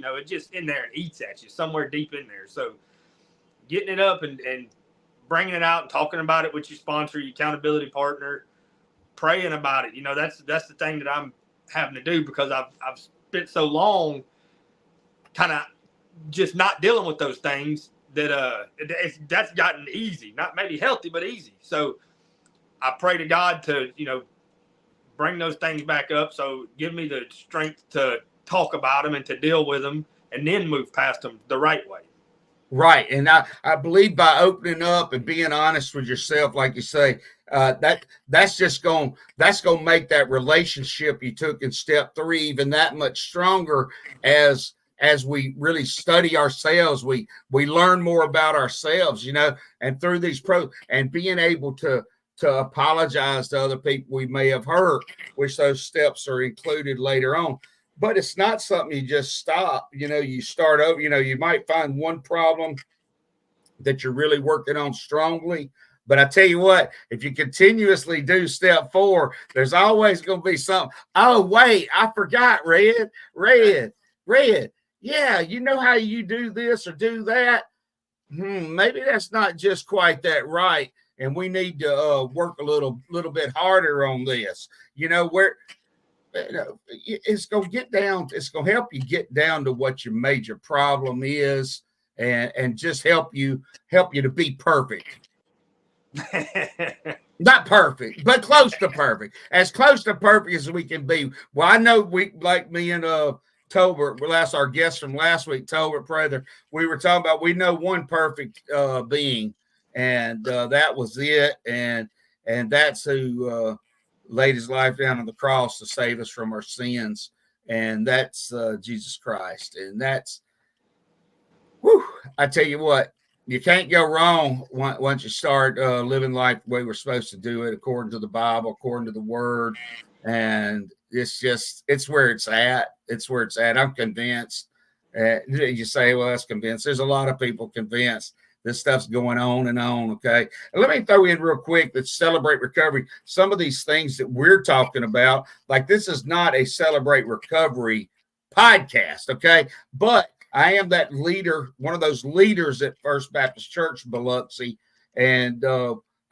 in there and eats at you somewhere deep in there. So getting it up and bringing it out and talking about it with your sponsor, your accountability partner, praying about it. That's the thing that I'm having to do, because I've spent so long kind of just not dealing with those things that that's gotten easy, not maybe healthy, but easy. So I pray to God to, bring those things back up. So give me the strength to talk about them and to deal with them and then move past them the right way. Right. And I believe by opening up and being honest with yourself, like you say, that's going to make that relationship you took in step 3 even that much stronger. As we really study ourselves, we learn more about ourselves, and through these and being able to apologize to other people we may have hurt, which those steps are included later on. But it's not something you just stop. You start over. You might find one problem that you're really working on strongly. But I tell you what, if you continuously do step 4, there's always going to be something. Oh, wait, I forgot, Red. Yeah, you know how you do this or do that? Maybe that's not just quite that right. And we need to work a little bit harder on this. Where it's going to get down. It's going to help you get down to what your major problem is, and just help you to be perfect. Not perfect, but close to perfect. As close to perfect as we can be. Well, I know like me and Tolbert, our guest from last week, Tolbert Prather, we were talking about, we know one perfect being, and that was it. And that's who laid his life down on the cross to save us from our sins. And that's Jesus Christ. And that's, I tell you what, you can't go wrong once you start living life the way we're supposed to do it, according to the Bible, according to the Word. And it's where it's at. It's where it's at. I'm convinced. You say, well, that's convinced. There's a lot of people convinced this stuff's going on and on. Okay. And let me throw in real quick that Celebrate Recovery, some of these things that we're talking about, like this is not a Celebrate Recovery podcast. Okay. But I am that leader, one of those leaders at First Baptist Church, Biloxi. And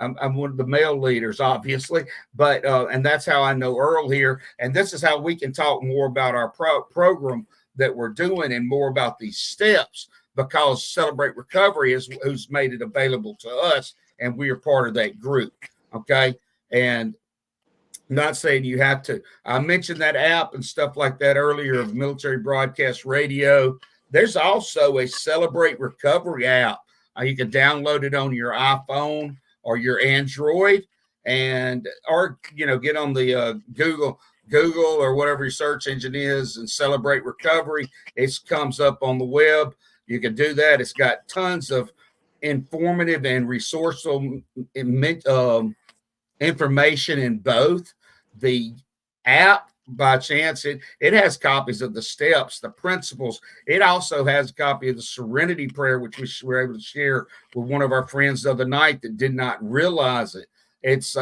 I'm one of the male leaders, obviously, but and that's how I know Earl here. And this is how we can talk more about our program that we're doing and more about these steps, because Celebrate Recovery is who's made it available to us, and we are part of that group. Okay. And I'm not saying you have to. I mentioned that app and stuff like that earlier of Military Broadcast Radio. There's also a Celebrate Recovery app. You can download it on your iPhone or your Android, or get on the Google or whatever your search engine is and Celebrate Recovery. It comes up on the web. You can do that. It's got tons of informative and resourceful information in both. The app by chance. It has copies of the steps, the principles. It also has a copy of the Serenity Prayer, which we were able to share with one of our friends the other night that did not realize it. It's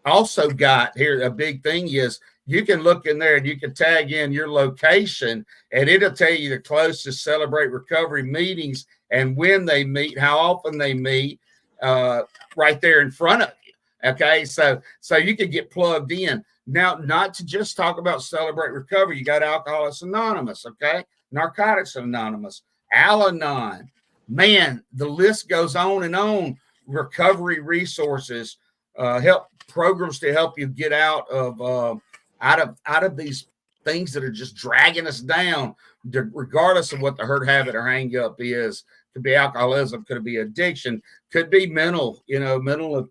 also got here, a big thing is you can look in there and you can tag in your location, and it'll tell you the closest Celebrate Recovery meetings and when they meet, how often they meet, right there in front of you. Okay, so you can get plugged in. Now, not to just talk about Celebrate Recovery, you got Alcoholics Anonymous, okay, Narcotics Anonymous, Al-Anon. Man, the list goes on and on. Recovery resources, help programs to help you get out of these things that are just dragging us down, regardless of what the hurt, habit, or hang up is. Could be alcoholism, could be addiction, could be mental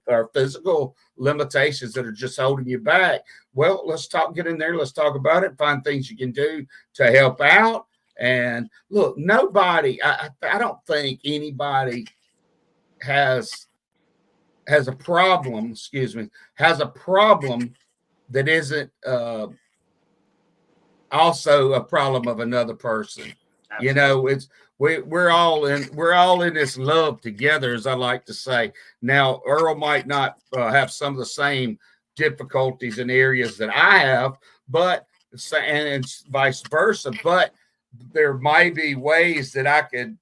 or physical limitations that are just holding you back. Well, get in there. Let's talk about it. Find things you can do to help out. And look, I don't think anybody has a problem that isn't also a problem of another person. Absolutely. You know, we're all in this love together, as I like to say. Now, Earl might not have some of the same difficulties in areas that I have, and it's vice versa. But there might be ways that I could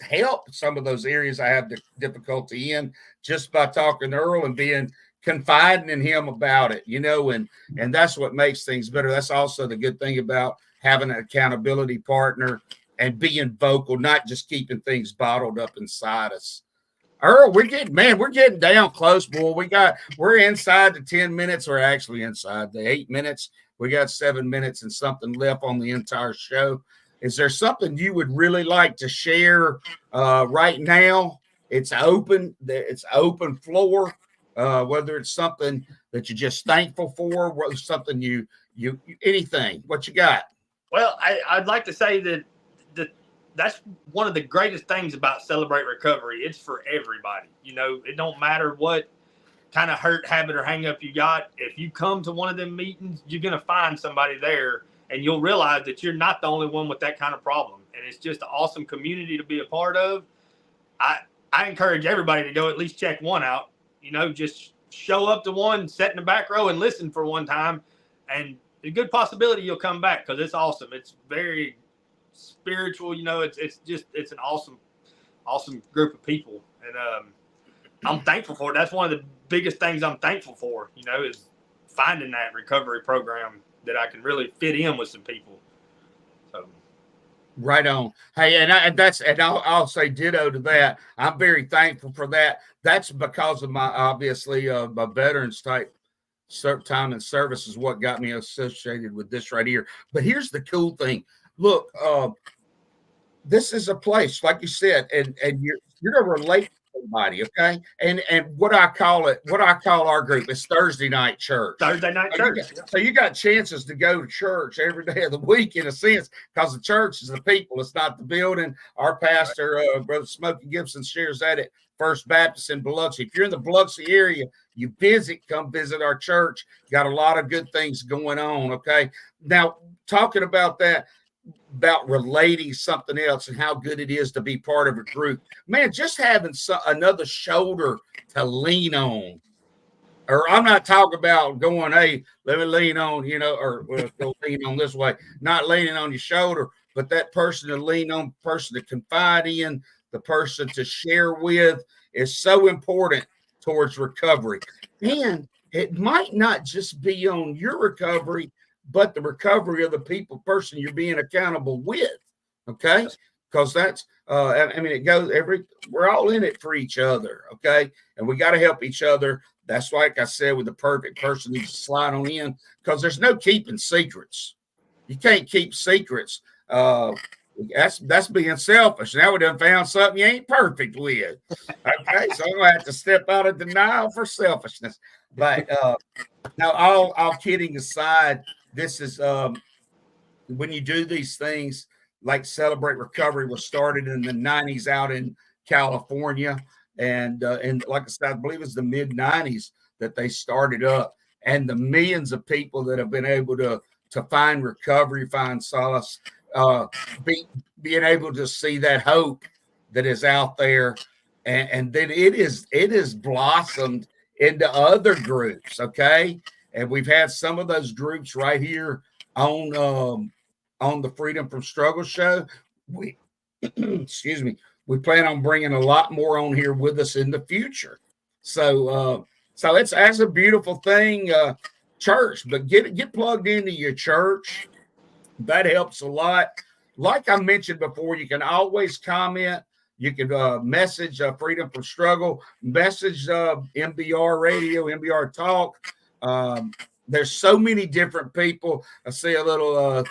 help some of those areas I have the difficulty in just by talking to Earl and being confiding in him about it, you know, and that's what makes things better. That's also the good thing about having an accountability partner and being vocal, not just keeping things bottled up inside us. Earl, we're getting down close, boy. We're inside the 10 minutes. We're actually inside the 8 minutes. We got 7 minutes and something left on the entire show. Is there something you would really like to share right now? It's open. It's open floor. Whether it's something that you're just thankful for, whether it's something you anything. What you got? Well, I'd like to say that that's one of the greatest things about Celebrate Recovery. It's for everybody. You know, it don't matter what kind of hurt, habit, or hang up you got. If you come to one of them meetings, you're going to find somebody there, and you'll realize that you're not the only one with that kind of problem. And it's just an awesome community to be a part of. I encourage everybody to go at least check one out. You know, just show up to one, sit in the back row and listen for one time. And a good possibility you'll come back, because it's awesome. It's very spiritual. You know, it's an awesome group of people. And I'm thankful for it. That's one of the biggest things I'm thankful for, you know, is finding that recovery program that I can really fit in with some people. So. Right on. Hey, I'll say ditto to that. I'm very thankful for that. That's because of my veterans type time and service is what got me associated with this right here. But here's the cool thing. Look, this is a place, like you said, and you're gonna relate to somebody, okay? And what I call our group is Thursday night church. Thursday night church. So you got chances to go to church every day of the week, in a sense, because the church is the people. It's not the building. Our pastor, Brother Smokey Gibson, shares that at First Baptist in Biloxi. If you're in the Biloxi area, come visit our church. Got a lot of good things going on, okay? Now, talking about that, about relating something else and how good it is to be part of a group, man, just having another shoulder to lean on. Or I'm not talking about going, hey, let me lean on, you know, or go lean on this way, not leaning on your shoulder, but that person to lean on, person to confide in, the person to share with is so important towards recovery. And it might not just be on your recovery, but the recovery of the person you're being accountable with. Okay. Because that's, it goes we're all in it for each other. Okay. And we got to help each other. That's like I said, with the perfect person you slide on in, because there's no keeping secrets. You can't keep secrets. That's being selfish. Now we done found something you ain't perfect with. Okay. So I'm going to have to step out of denial for selfishness. But now all kidding aside, this is when you do these things like Celebrate Recovery was started in the 90s out in California. And like I said, I believe it's the mid 90s that they started up. and the millions of people that have been able to find recovery, find solace, being able to see that hope that is out there, and then it is blossomed into other groups. Okay, and we've had some of those groups right here on the Freedom from Struggle show. We excuse me. We plan on bringing a lot more on here with us in the future. So that's a beautiful thing, church. But get plugged into your church. That helps a lot. Like I mentioned before, you can always comment. You can message Freedom from Struggle, message MBR Radio, MBR Talk. There's so many different people. I see a little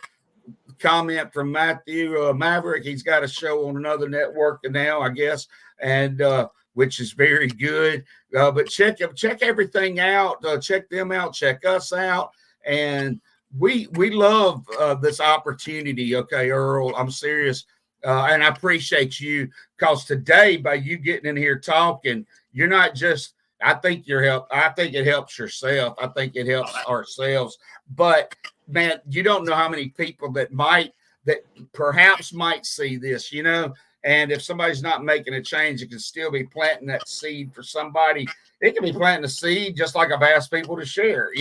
comment from Matthew Maverick. He's got a show on another network now, I guess, and which is very good. But check everything out. Check them out. Check us out. And we love this opportunity. Okay, Earl, I'm serious. And I appreciate you, because today, by you getting in here talking, you're not just, I think it helps yourself. I think it helps ourselves. But man, you don't know how many people that perhaps might see this, and if somebody's not making a change, it can still be planting that seed for somebody. It can be planting a seed, just like I've asked people to share.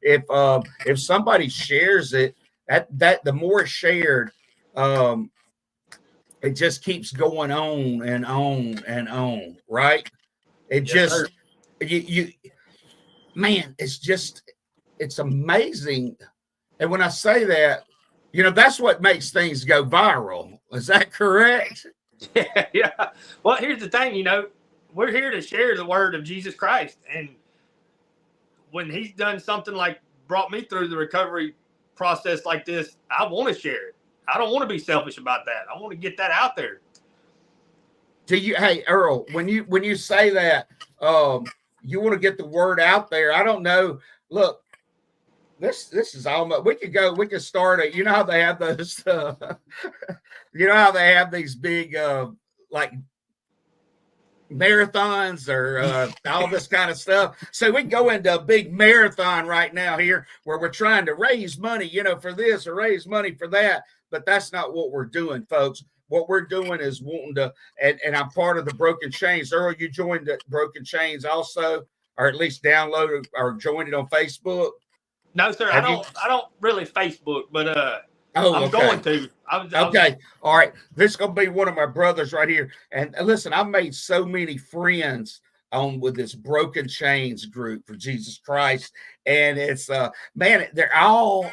If somebody shares it, that the more it's shared, it just keeps going on and on and on, right? Man, it's amazing. And when I say that, that's what makes things go viral. Is that correct? Yeah. Well, here's the thing, we're here to share the word of Jesus Christ. And when he's done something like brought me through the recovery process like this, I want to share it. I don't want to be selfish about that. I want to get that out there. Hey, Earl, when you say that, you want to get the word out there. I don't know. Look, this is almost, we could start how they have those, how they have these big, like marathons or all this kind of stuff. So we can go into a big marathon right now here where we're trying to raise money, for this or raise money for that. But that's not what we're doing, folks. What we're doing is wanting to, and I'm part of the Broken Chains. Earl, you joined the Broken Chains also, or at least downloaded or joined it on Facebook. No, sir. I don't really Facebook, but I'm going to. Okay. All right. This is going to be one of my brothers right here. And listen, I've made so many friends with this Broken Chains group for Jesus Christ. And it's, man, they're all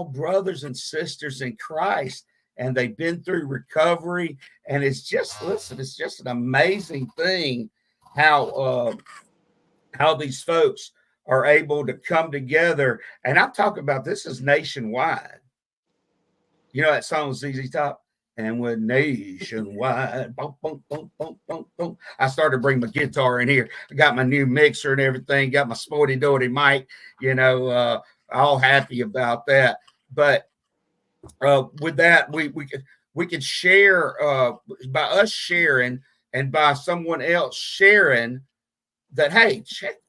brothers and sisters in Christ. And they've been through recovery. And it's just an amazing thing how these folks are able to come together. And I'm talking about, this is nationwide. That song ZZ Top, and we're nationwide. Boom, boom, boom, boom, boom, boom. I started to bring my guitar in here. I got my new mixer and everything, got my sporty doty mic, all happy about that. But with that, we could share by us sharing and by someone else sharing that, hey,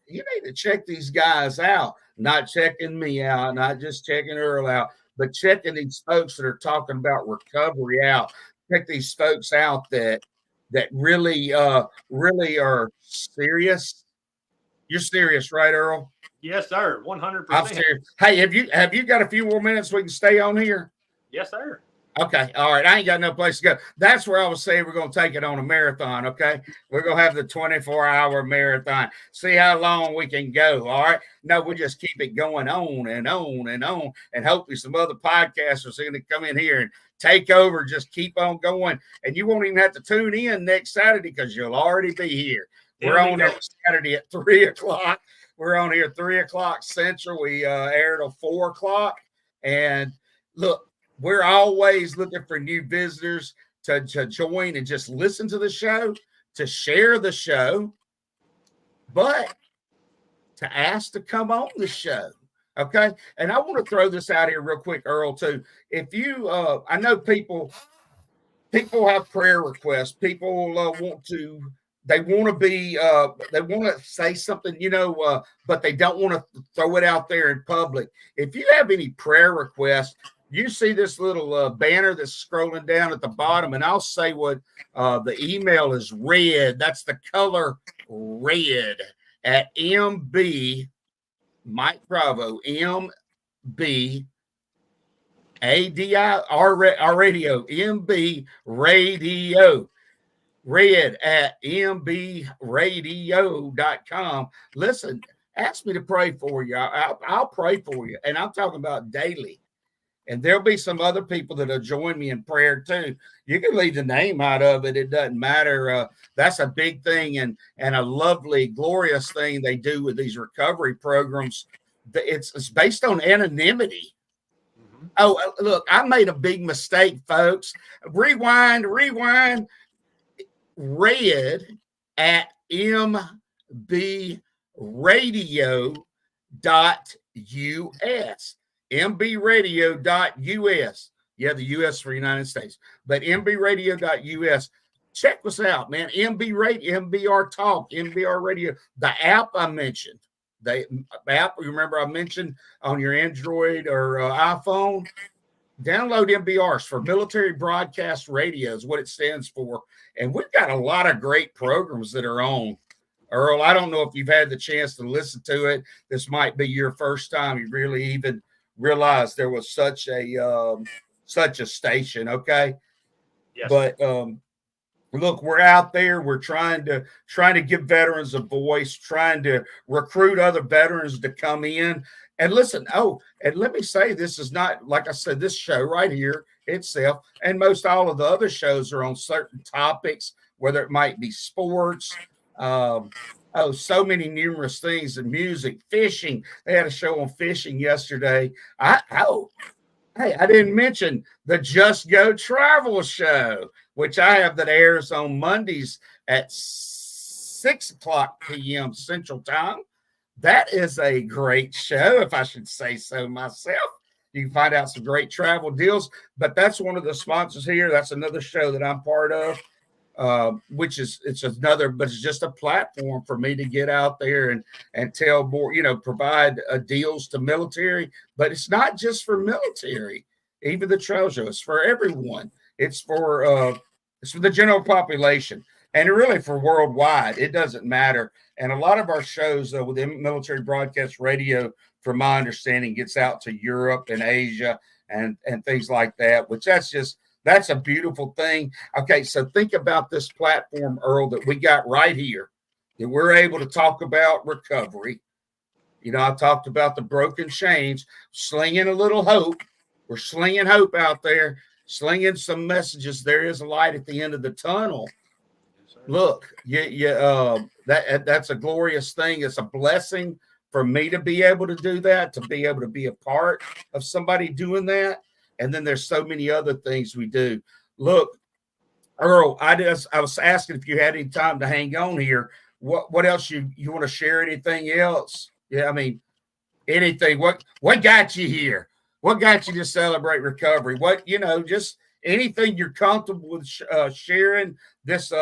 you need to check these guys out, not checking me out, not just checking Earl out, but checking these folks that are talking about recovery out. Check these folks out that really are serious. You're serious, right, Earl? Yes, sir. 100%. I'm serious. Hey, have you got a few more minutes we can stay on here? Yes, sir. Okay. All right. I ain't got no place to go. That's where I was saying we're going to take it on a marathon. Okay. We're going to have the 24-hour marathon. See how long we can go. All right. No, we'll just keep it going on and on and on. And hopefully some other podcasters are going to come in here and take over. Just keep on going. And you won't even have to tune in next Saturday because you'll already be here. We're on next Saturday at 3:00. We're on here 3:00 Central. We air till 4:00. And look, we're always looking for new visitors to join and just listen to the show, to share the show, but to ask to come on the show. Okay. And I want to throw this out here real quick, Earl, too. If you, I know people have prayer requests. People want to they want to be they want to say something, but they don't want to throw it out there in public. If you have any prayer requests, you see this little banner that's scrolling down at the bottom, and I'll say what the email is: red. That's the color red at MB Mike Bravo MB ADI our radio MB radio. Red at mbradio.com. Listen, ask me to pray for you. I'll pray for you. And I'm talking about daily. And there'll be some other people that'll join me in prayer too. You can leave the name out of it. It doesn't matter. That's a big thing and a lovely, glorious thing they do with these recovery programs. It's based on anonymity. Oh, look, I made a big mistake, folks. Rewind. Red at mbradio.us. mbradio.us. Yeah, the US for United States. But mbradio.us. Check us out, man. MB Radio, MBR Talk, MBR Radio. The app I mentioned. The app, remember I mentioned on your Android or iPhone? Download MBRs for Military Broadcast Radio is what it stands for. And we've got a lot of great programs that are on. Earl, I don't know if you've had the chance to listen to it. This might be your first time you really even realized there was such a station, okay? Yes. But look, we're out there. We're trying to give veterans a voice, trying to recruit other veterans to come in. And listen, and let me say, this is not, like I said, this show right here itself, and most all of the other shows are on certain topics, whether it might be sports, so many numerous things, and music, fishing. They had a show on fishing yesterday. Hey, I didn't mention the Just Go Travel Show, which I have that airs on Mondays at 6:00 p.m. Central Time. That is a great show, if I should say so myself. You can find out some great travel deals, but that's one of the sponsors here. That's another show that I'm part of, which is it's just a platform for me to get out there and tell more, provide deals to military. But it's not just for military, even the travel show. It's for everyone. It's for the general population. And really for worldwide, it doesn't matter. And a lot of our shows within Military Broadcast Radio, from my understanding, gets out to Europe and Asia and things like that, which that's a beautiful thing. Okay, so think about this platform, Earl, that we got right here, that we're able to talk about recovery. I talked about the broken chains, slinging a little hope. We're slinging hope out there, slinging some messages. There is a light at the end of the tunnel. Look, that's a glorious thing. It's a blessing for me to be able to do that, to be able to be a part of somebody doing that. And then there's so many other things we do. Look, Earl, I was asking if you had any time to hang on here. What else you want to share? Anything else? Yeah, I mean, anything. What got you here? What got you to Celebrate Recovery? Just anything you're comfortable with sharing. This,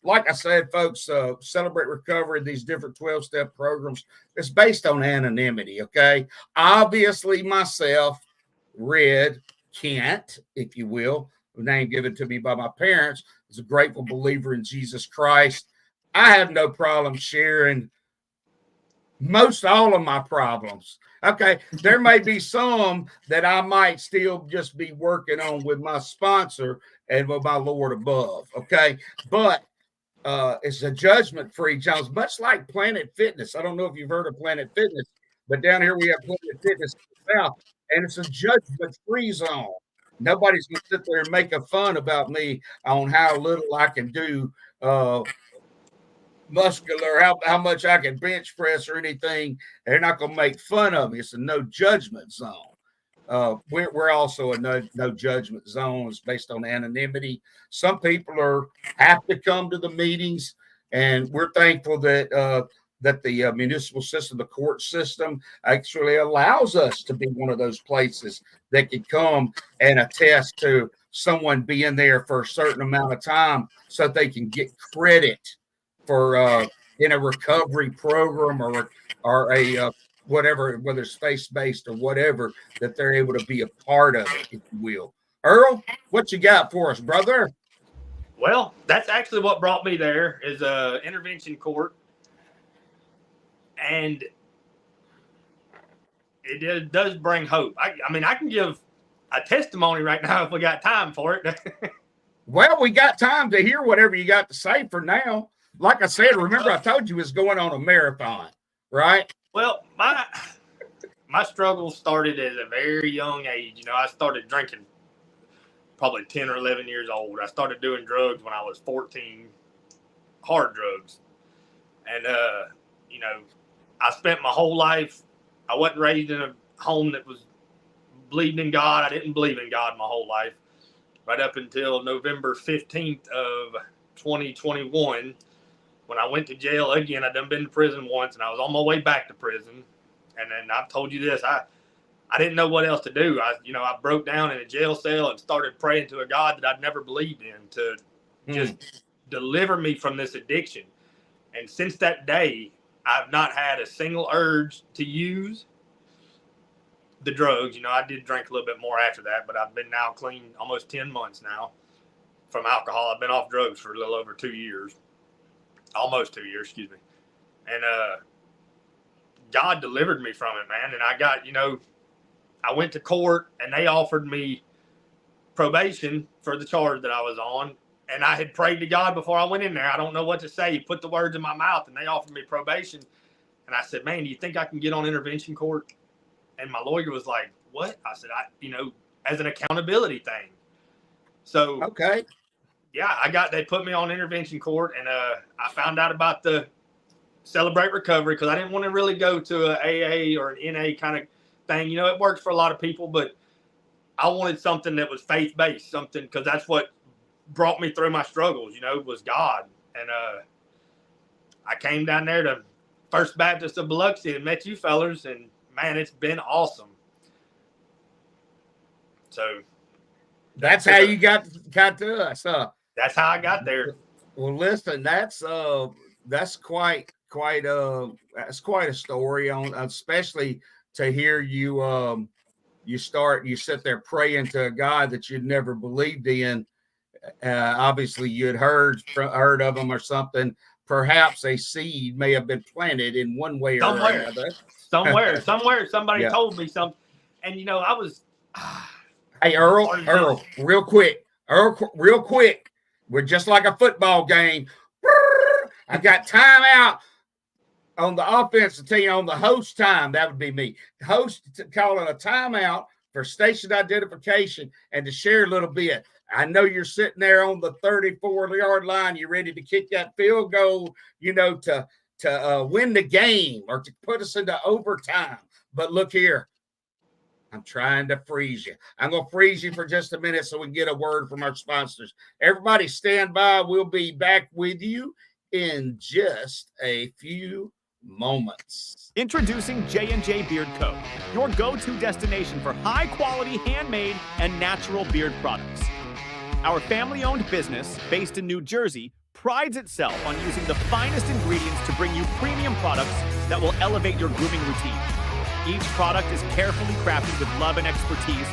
like I said, folks, Celebrate Recovery, these different 12-step programs, it's based on anonymity, okay? Obviously, myself, Red Kent, if you will, the name given to me by my parents, is a grateful believer in Jesus Christ. I have no problem sharing most all of my problems. Okay, there may be some that I might still just be working on with my sponsor and with my Lord above. Okay, but it's a judgment-free zone, much like Planet Fitness. I don't know if you've heard of Planet Fitness, but down here we have Planet Fitness in the South, and it's a judgment-free zone. Nobody's going to sit there and make a fun about me on how little I can do muscular, how much I can bench press or anything. They're not going to make fun of me. It's a no judgment zone. We're also a no judgment zone. It's based on anonymity. Some people have to come to the meetings, and we're thankful that the municipal system, the court system, actually allows us to be one of those places that can come and attest to someone being there for a certain amount of time so they can get credit for in a recovery program or a whatever, whether it's faith-based or whatever, that they're able to be a part of it, if you will. Earl, what you got for us, brother? Well, that's actually what brought me there is intervention court. And it does bring hope. I mean, I can give a testimony right now if we got time for it. Well, we got time to hear whatever you got to say for now. Like I said, remember I told you it was going on a marathon, right? Well, my struggle started at a very young age. You know, I started drinking probably 10 or 11 years old. I started doing drugs when I was 14, hard drugs. And, you know, I spent my whole life, I wasn't raised in a home that was believing in God. I didn't believe in God my whole life. Right up until November 15th of 2021, when I went to jail again. I'd done been to prison once, and I was on my way back to prison. And then I've told you this, I didn't know what else to do. I broke down in a jail cell and started praying to a God that I'd never believed in to just deliver me from this addiction. And since that day, I've not had a single urge to use the drugs. You know, I did drink a little bit more after that, but I've been now clean almost 10 months now from alcohol. I've been off drugs for a little over 2 years, almost 2 years, excuse me. And God delivered me from it, man. And I got, I went to court and they offered me probation for the charge that I was on. And I had prayed to God before I went in there. I don't know what to say. He put the words in my mouth and they offered me probation. And I said, man, do you think I can get on intervention court? And my lawyer was like, what? I said, as an accountability thing. So, okay. Yeah, they put me on intervention court, and I found out about the Celebrate Recovery because I didn't want to really go to a AA or an NA kind of thing. You know, it works for a lot of people, but I wanted something that was faith-based, something, because that's what brought me through my struggles, was God. And I came down there to First Baptist of Biloxi and met you fellers, and man, it's been awesome. So that's how you got to us, huh? That's how I got there. Well, listen, that's quite a story on, especially to hear you you sit there praying to a God that you'd never believed in. Obviously you had heard of him or something. Perhaps a seed may have been planted in one way or another. Somewhere, somebody told me something. And, I was. Hey, Earl, real quick. We're just like a football game. I got timeout on the offensive team on the host time. That would be me. The host calling a timeout for station identification and to share a little bit. I know you're sitting there on the 34-yard line. You're ready to kick that field goal, to win the game or to put us into overtime. But look here, I'm trying to freeze you. I'm going to freeze you for just a minute so we can get a word from our sponsors. Everybody stand by. We'll be back with you in just a few moments. Introducing J&J Beard Co., your go-to destination for high-quality handmade and natural beard products. Our family-owned business, based in New Jersey, prides itself on using the finest ingredients to bring you premium products that will elevate your grooming routine. Each product is carefully crafted with love and expertise,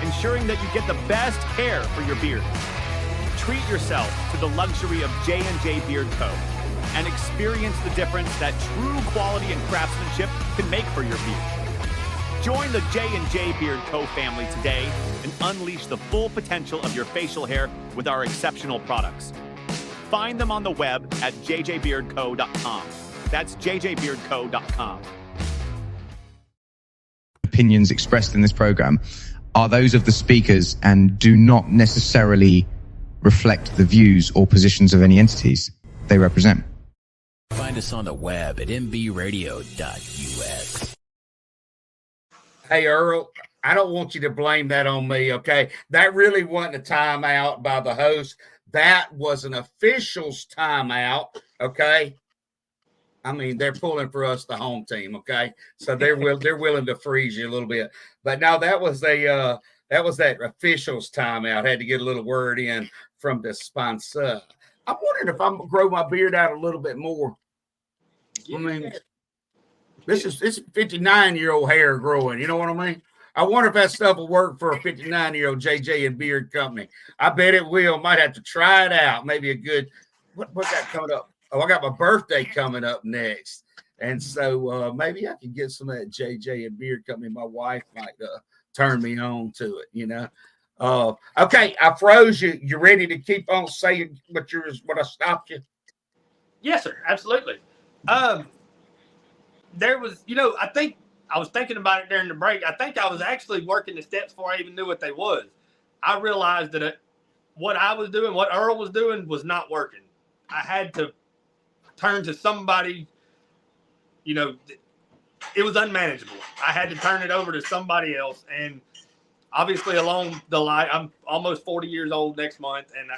ensuring that you get the best care for your beard. Treat yourself to the luxury of J&J Beard Co. and experience the difference that true quality and craftsmanship can make for your beard. Join the J&J Beard Co. family today and unleash the full potential of your facial hair with our exceptional products. Find them on the web at jjbeardco.com. That's jjbeardco.com. Opinions expressed in this program are those of the speakers and do not necessarily reflect the views or positions of any entities they represent. Find us on the web at mbradio.us. Hey, Earl, I don't want you to blame that on me, okay? That really wasn't a timeout by the host. That was an official's timeout, okay? I mean, they're pulling for us, the home team, okay? So they're willing to freeze you a little bit. But now that was that official's timeout. Had to get a little word in from the sponsor. I'm wondering if I'm gonna grow my beard out a little bit more. I mean, this is 59-year-old hair growing. You know what I mean? I wonder if that stuff will work for a 59-year-old JJ and Beard Company. I bet it will. Might have to try it out. Maybe a good what got coming up? Oh, I got my birthday coming up next. And so maybe I can get some of that JJ and Beard Company. My wife might turn me on to it, you know. Okay, I froze you. You ready to keep on saying what I stopped you? Yes, sir. Absolutely. There was, I think I was thinking about it during the break. I think I was actually working the steps before I even knew what they was. I realized that what I was doing, what Earl was doing, was not working. I had to turn to somebody, it was unmanageable. I had to turn it over to somebody else. And obviously along the line, I'm almost 40 years old next month. And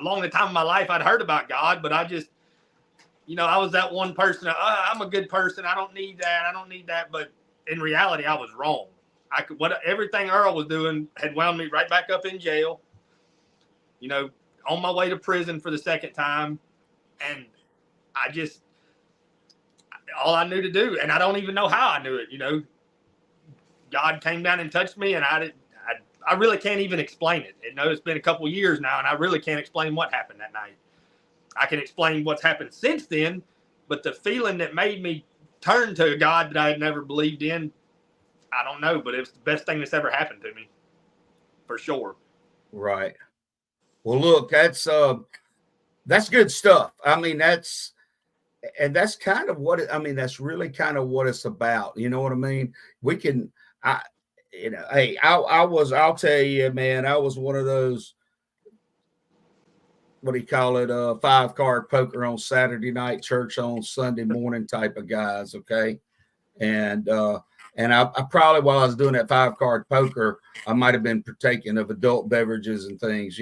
along the time of my life, I'd heard about God, but I just, I was that one person. I'm a good person. I don't need that. I don't need that. But in reality, I was wrong. Everything Earl was doing had wound me right back up in jail, on my way to prison for the second time. And all I knew to do, and I don't even know how I knew it, God came down and touched me, and I really can't even explain it. It's been a couple of years now, and I really can't explain what happened that night. I can explain what's happened since then, but the feeling that made me turn to a God that I had never believed in, I don't know, but it was the best thing that's ever happened to me, for sure. Right. Well, look, that's good stuff. I mean, that's kind of what that's really kind of what it's about. You know what I mean? I'll tell you, man, I was one of those, what do you call it? 5-card poker on Saturday night, church on Sunday morning type of guys. Okay. And I probably, while I was doing that 5-card poker, I might've been partaking of adult beverages and things,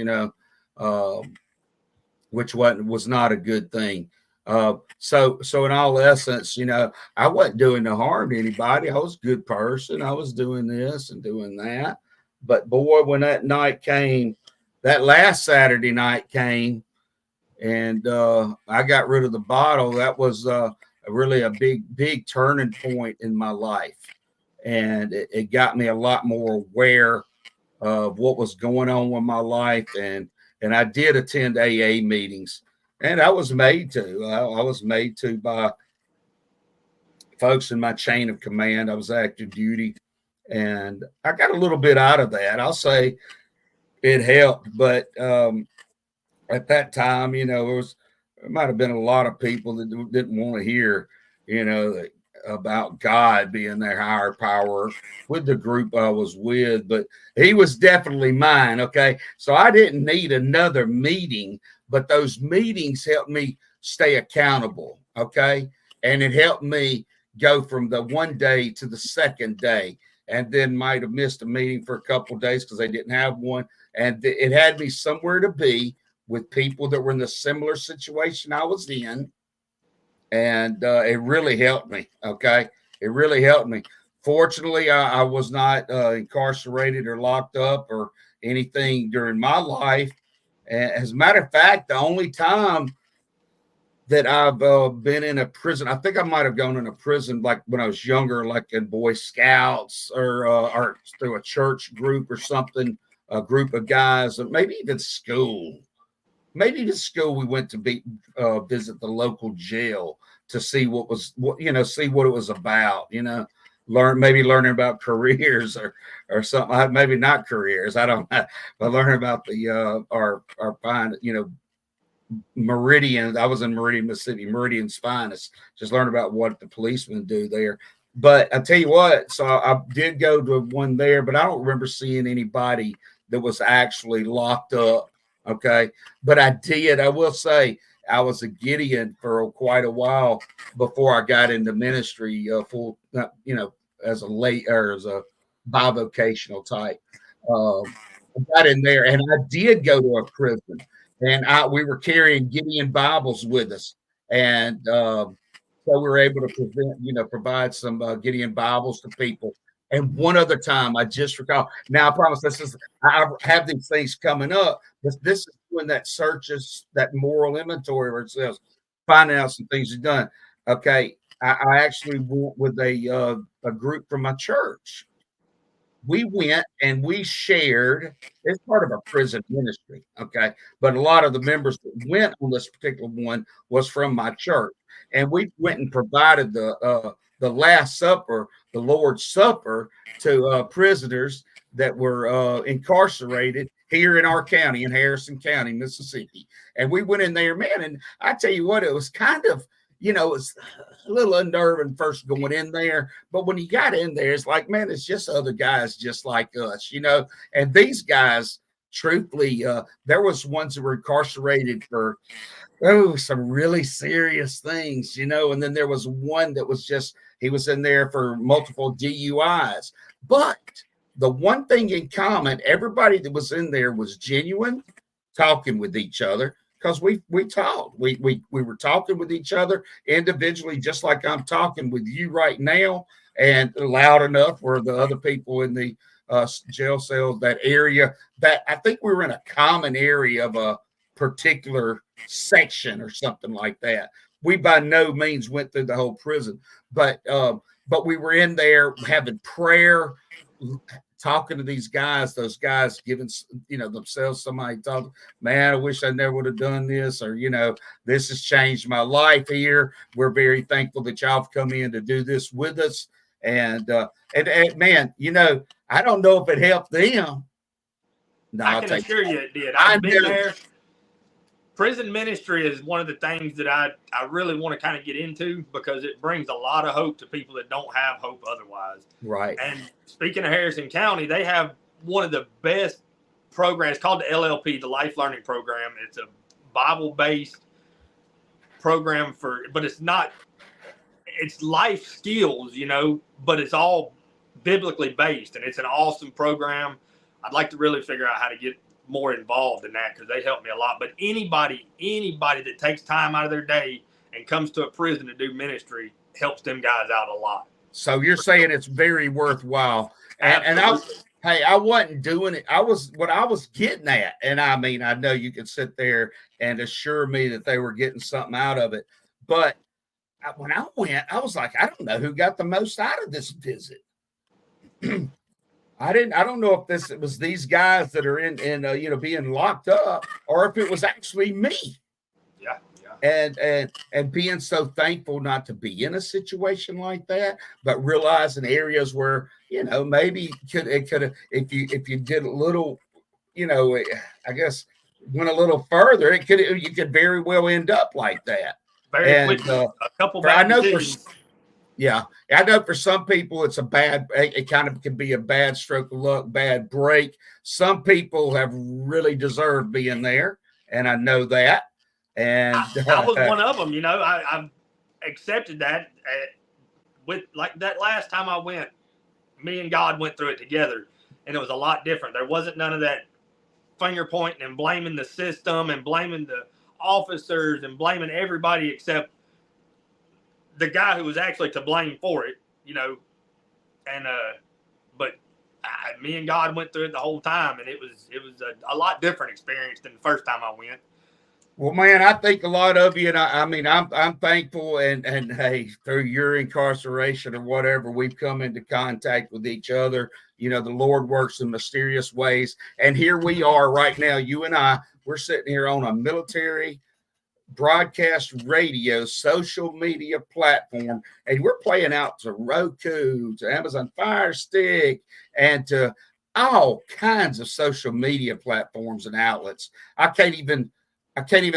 which was not a good thing. So in all essence, I wasn't doing no harm to anybody. I was a good person. I was doing this and doing that. But boy, when that night came, that last Saturday night came, and I got rid of the bottle, that was really a big turning point in my life. And it got me a lot more aware of what was going on with my life. And I did attend AA meetings. And I was made to. I was made to by folks in my chain of command. I was active duty. And I got a little bit out of that. I'll say it helped. But at that time, there might have been a lot of people that didn't want to hear, about God being their higher power with the group I was with. But he was definitely mine. Okay. So I didn't need another meeting. But those meetings helped me stay accountable, okay? And it helped me go from the one day to the second day, and then might have missed a meeting for a couple of days because they didn't have one. And it had me somewhere to be with people that were in the similar situation I was in. And it really helped me, okay? It really helped me. Fortunately, I was not incarcerated or locked up or anything during my life. As a matter of fact, the only time that I've been in a prison, I think I might have gone in a prison like when I was younger, like in Boy Scouts or through a church group or something, a group of guys, or maybe even school. Maybe even school, we went to visit the local jail to see see what it was about, learning about careers or something. Maybe not careers, I don't know, but learning about our fine, Meridian. I was in Meridian, Mississippi, Meridian's finest. Just learn about what the policemen do there. But I tell you what, so I did go to one there, but I don't remember seeing anybody that was actually locked up. Okay, but I will say I was a Gideon for quite a while before I got into ministry full, as a bivocational type. I got in there, and I did go to a prison, and we were carrying Gideon Bibles with us, and so we were able to provide some Gideon Bibles to people. And one other time, I just recall. Now, I promise I have these things coming up. This is doing that searches, that moral inventory of ourselves, finding out some things we've done. Okay, I actually went with a group from my church. We went and we shared. It's part of our prison ministry, okay. But a lot of the members that went on this particular one was from my church, and we went and provided the Last Supper, the Lord's Supper, to prisoners that were incarcerated here in our county, in Harrison County, Mississippi. And we went in there, man, and I tell you what, it was kind of, it's a little unnerving first going in there, but when you got in there, it's like, man, it's just other guys just like us, and these guys, truthfully, there was ones that were incarcerated for some really serious things, and then there was one that was he was in there for multiple DUIs. But the one thing in common, everybody that was in there was genuine, talking with each other. Because we talked, we were talking with each other individually, just like I'm talking with you right now, and loud enough for the other people in the jail cells, that area. That I think we were in a common area of a particular section or something like that. We by no means went through the whole prison, but we were in there having prayer, talking to these guys, those guys giving, themselves, somebody talking, man, I wish I never would have done this, or, this has changed my life here. We're very thankful that y'all have come in to do this with us. And man, I don't know if it helped them. No, I can assure you it did. I've been there. Prison ministry is one of the things that I really want to kind of get into, because it brings a lot of hope to people that don't have hope otherwise. Right. And speaking of Harrison County, they have one of the best programs called the LLP, the Life Learning Program. It's a Bible-based program but it's life skills, but it's all biblically based, and it's an awesome program. I'd like to really figure out how to get more involved in that, because they help me a lot. But anybody that takes time out of their day and comes to a prison to do ministry helps them guys out a lot. So you're saying it's very worthwhile. And I wasn't doing it. What I was getting at, and I mean, I know you could sit there and assure me that they were getting something out of it, but when I went, I was like, I don't know who got the most out of this visit. I don't know if it was these guys that are in being locked up, or if it was actually me. Yeah. And being so thankful not to be in a situation like that, but realizing areas where, maybe it could have, if you did a little, I guess went a little further, you could very well end up like that. Very quickly. A couple bad decisions. Yeah, I know for some people it kind of can be a bad stroke of luck, bad break. Some people have really deserved being there, and I know that. And I was one of them. I've accepted that. With like that last time I went, me and God went through it together, and it was a lot different. There wasn't none of that finger pointing and blaming the system and blaming the officers and blaming everybody except the guy who was actually to blame for it, and but me and God went through it the whole time, and it was a lot different experience than the first time I went. Well, man, I think a lot of you, and I'm thankful, and hey, through your incarceration or whatever, we've come into contact with each other. The Lord works in mysterious ways, and here we are right now, you and I, we're sitting here on a military broadcast radio social media platform, and we're playing out to Roku, to Amazon Fire Stick, and to all kinds of social media platforms and outlets. I can't even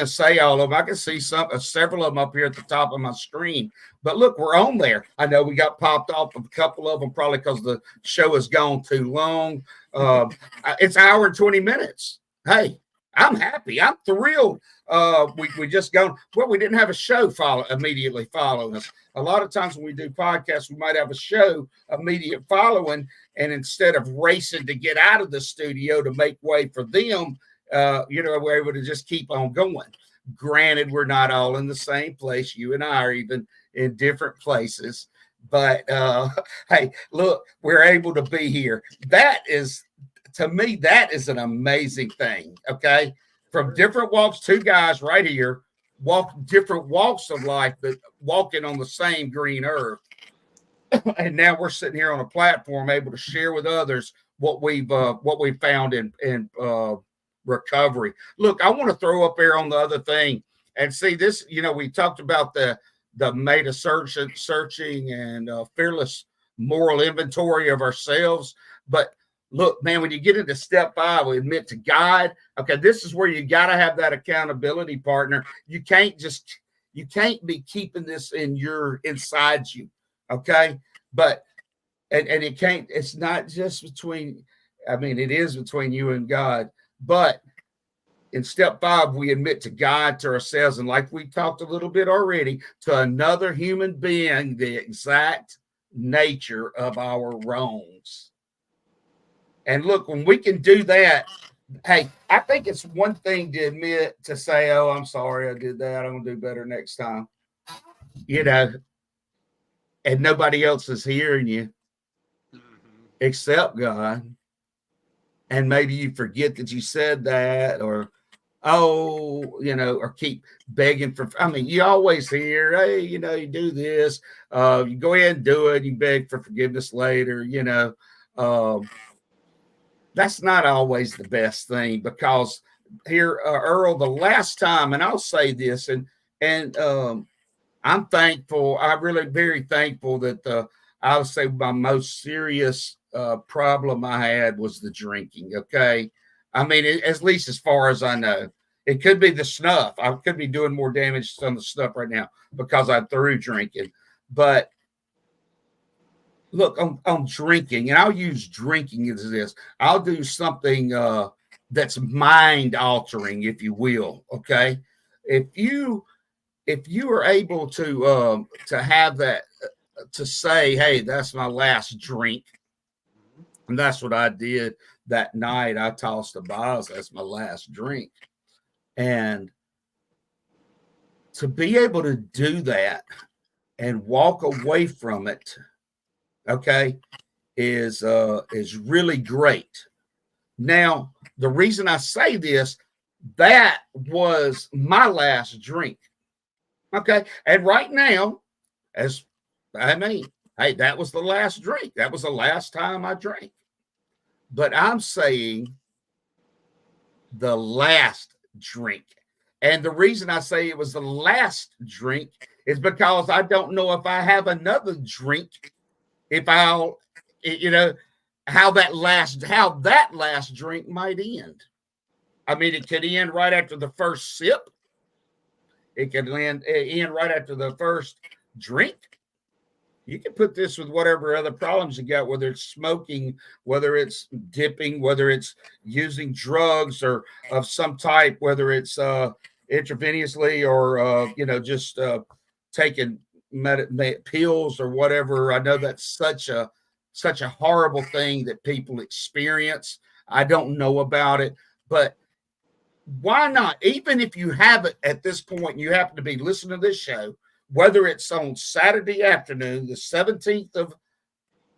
say all of them. I can see several of them up here at the top of my screen. But look, we're on there. I know we got popped off of a couple of them, probably because the show has gone too long. It's an hour and 20 minutes. Hey, I'm happy. I'm thrilled. We just gone. Well, we didn't have a show immediately following us. A lot of times when we do podcasts, we might have a show immediate following, and instead of racing to get out of the studio to make way for them, we're able to just keep on going. Granted, we're not all in the same place. You and I are even in different places. But hey, look, we're able to be here. To me, that is an amazing thing. Okay. from different walks, two guys right here, walk different walks of life, but walking on the same green earth. And now we're sitting here on a platform able to share with others what we've found in recovery. Look, I want to throw up there on the other thing and see this. You know, we talked about the meta searching and fearless moral inventory of ourselves. But look, man, when you get into step 5, we admit to God. Okay, this is where you got to have that accountability partner. You can't be keeping this inside you. Okay, but and it's not just between. I mean, it is between you and God, but in step 5, we admit to God, to ourselves, and like we talked a little bit already, to another human being the exact nature of our wrongs. And look, when we can do that, hey, I think it's one thing to admit, to say, oh, I'm sorry I did that. I'm going to do better next time. You know, and nobody else is hearing you except God. And maybe you forget that you said that, or, or keep begging for, I mean, you always hear, hey, you do this, you go ahead and do it, you beg for forgiveness later, that's not always the best thing, because here, Earl, the last time, and I'll say this, and I'm thankful, I'm really very thankful that I would say my most serious problem I had was the drinking. Okay. I mean, at least as far as I know, it could be the snuff. I could be doing more damage to the snuff right now because I'm through drinking. But look, I'm drinking, and I'll use drinking as this. I'll do something that's mind altering, if you will. Okay. If you are able to have that, to say, hey, that's my last drink. And that's what I did that night. I tossed the bottles. That's my last drink. And to be able to do that and walk away from it, okay, is really great. Now, the reason I say this, that was my last drink. Okay. And right now, hey, that was the last drink. That was the last time I drank. But I'm saying the last drink. And the reason I say it was the last drink is because I don't know if I have another drink, if I'll, how that last drink might end. I mean, it could end right after the first sip. It could end right after the first drink. You can put this with whatever other problems you got, whether it's smoking, whether it's dipping, whether it's using drugs or of some type, whether it's intravenously or, just taking pills or whatever. I know that's such a horrible thing that people experience. I don't know about it, but why not? Even if you have it at this point, you happen to be listening to this show, whether it's on Saturday afternoon, the 17th of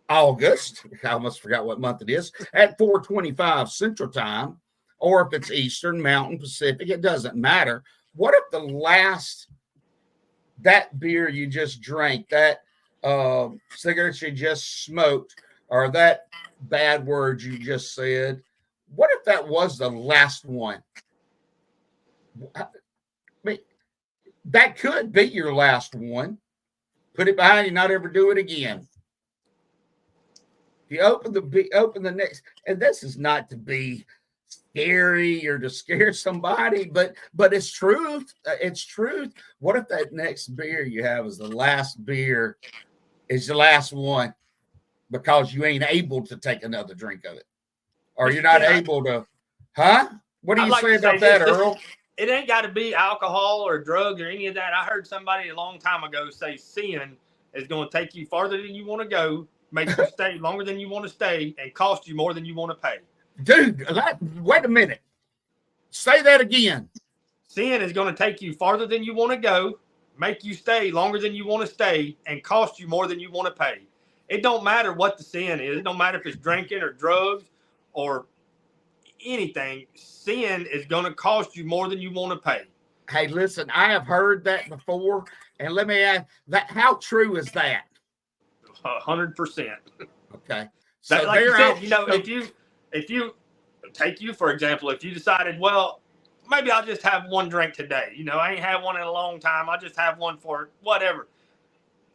August, I almost forgot what month it is, at 4:25 Central Time, or if it's Eastern, Mountain, Pacific, it doesn't matter. What if that beer you just drank, that cigarettes you just smoked, or that bad word you just said, what if that was the last one? I mean, that could be your last one. Put it behind you, not ever do it again. You open the next, and this is not to be scary or to scare somebody, but it's truth. It's truth. What if that next beer you have is the last beer, is the last one, because you ain't able to take another drink of it, or you're not able to, huh? What do you say about that, Earl? It ain't got to be alcohol or drugs or any of that. I heard somebody a long time ago say sin is going to take you farther than you want to go, make you stay longer than you want to stay, and cost you more than you want to pay. Dude, wait a minute. Say that again. Sin is going to take you farther than you want to go, make you stay longer than you want to stay, and cost you more than you want to pay. It don't matter what the sin is. It don't matter if it's drinking or drugs or anything, sin is going to cost you more than you want to pay. Hey, listen, I have heard that before, and let me ask that: how true is that? 100%. Okay, so so like you said, out, you know, if you take you for example, if you decided, well, maybe I'll just have one drink today. You know, I ain't had one in a long time. I'll just have one for whatever.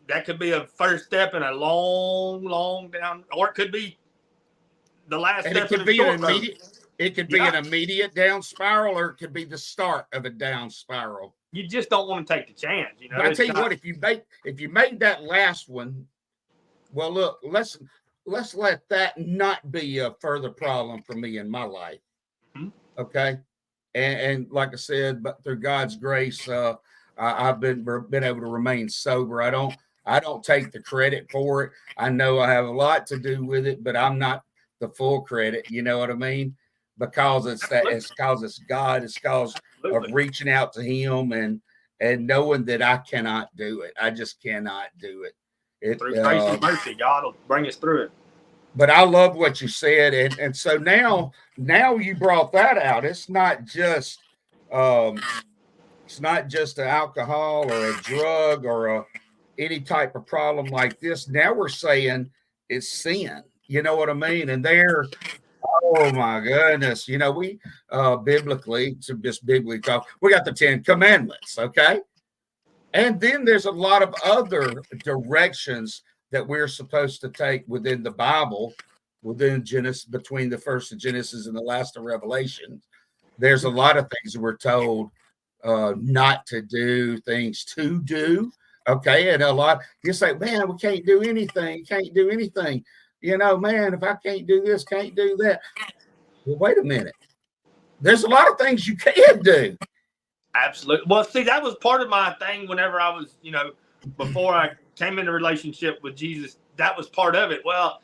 That could be a first step in a long down, or it could be the last and step. it could in be a an short road. immediate. It could be an immediate down spiral, or it could be the start of a down spiral. You just don't want to take the chance. You know, But I tell you what, if you made that last one, well, look, let's let that not be a further problem for me in my life. Mm-hmm. Okay, and like I said, but through God's grace, I've been able to remain sober. I don't take the credit for it. I know I have a lot to do with it, but I'm not the full credit. You know what I mean? Because it's God. It's because of reaching out to Him and knowing that I cannot do it. I just cannot do it. Through grace and mercy, God will bring us through it. But I love what you said, and so now you brought that out. It's not just an alcohol or a drug or any type of problem like this. Now we're saying it's sin. You know what I mean? And they're, oh my goodness, you know, we biblically talk, we got the 10 Commandments, okay? And then there's a lot of other directions that we're supposed to take within the Bible, within Genesis, between the first of Genesis and the last of Revelation. There's a lot of things that we're told not to do, things to do. Okay. And a lot, you say, man, we can't do anything. You know, man, if I can't do this, can't do that. Well, wait a minute. There's a lot of things you can do. Absolutely. Well, see, that was part of my thing whenever I was, you know, before I came into a relationship with Jesus, that was part of it. Well,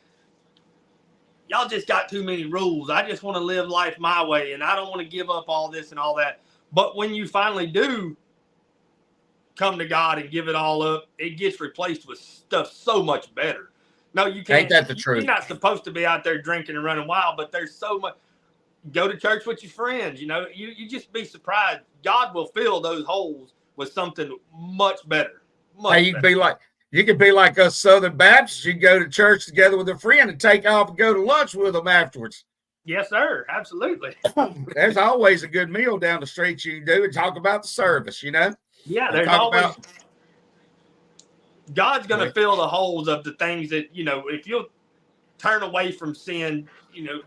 y'all just got too many rules. I just want to live life my way, and I don't want to give up all this and all that. But when you finally do come to God and give it all up, it gets replaced with stuff so much better. No, you can't. Ain't that the truth? You're not supposed to be out there drinking and running wild, but there's so much. Go to church with your friends. You know, you just be surprised. God will fill those holes with something much better. You could be like us Southern Baptists. You go to church together with a friend and take off and go to lunch with them afterwards. Yes, sir. Absolutely. There's always a good meal down the street you can do and talk about the service, you know? Yeah, there's always. God's going to fill the holes of the things that, you know, if you'll turn away from sin, you know,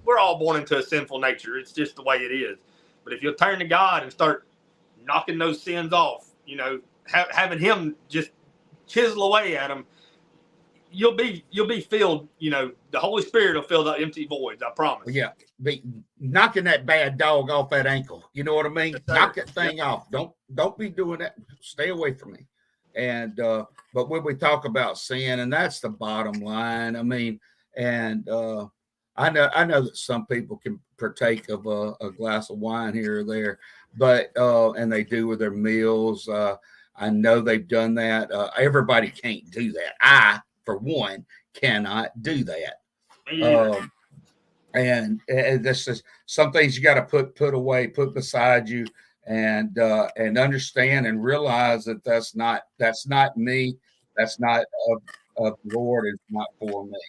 we're all born into a sinful nature. It's just the way it is. But if you'll turn to God and start knocking those sins off, you know, having Him just chisel away at them, you'll be filled. You know, the Holy Spirit will fill the empty voids. I promise. Yeah, be knocking that bad dog off that ankle. You know what I mean? Yes, knock that thing off. Don't be doing that. Stay away from me. And but when we talk about sin, and that's the bottom line. I mean, and I know that some people can partake of a glass of wine here or there, but and they do with their meals. I know they've done that. Everybody can't do that. I, for one, cannot do that. And this is some things you got to put away, put beside you, and understand and realize that that's not me. That's not of the Lord. It's not for me.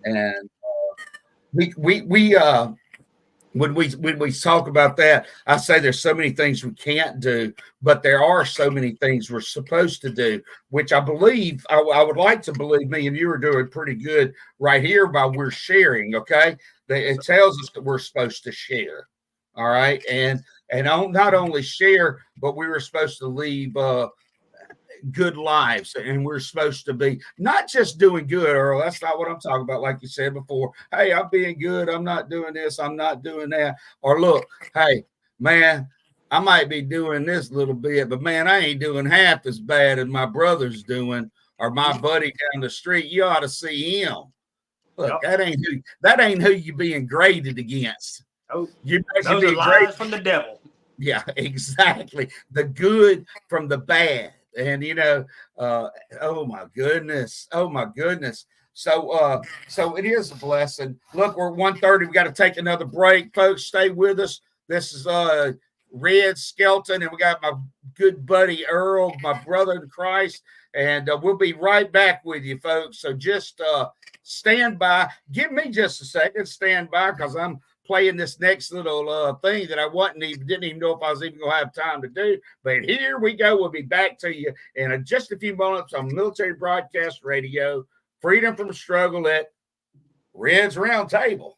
And when we talk about that, I say there's so many things we can't do, but there are so many things we're supposed to do, which I believe, I would like to believe me and you are doing pretty good right here by we're sharing, okay? It tells us that we're supposed to share, all right? And not only share, but we were supposed to leave good lives, and we're supposed to be not just doing good, Earl. That's not what I'm talking about. Like you said before, hey, I'm being good. I'm not doing this. I'm not doing that. Or look, hey, man, I might be doing this a little bit, but man, I ain't doing half as bad as my brother's doing or my buddy down the street. You ought to see him. Look, that ain't who you being graded against. Oh, those are lies from the devil. Yeah, exactly. The good from the bad. And, you know, oh my goodness. So it is a blessing. Look, we're 1:30. We got to take another break, folks. Stay with us. This is Red Skelton, and we got my good buddy Earl, my brother in Christ, and we'll be right back with you, folks. So just stand by. Give me just a second. Stand by, because I'm playing this next little thing that I didn't even know if I was even going to have time to do. But here we go. We'll be back to you in just a few moments on Military Broadcast Radio, Freedom from Struggle at Red's Round Table.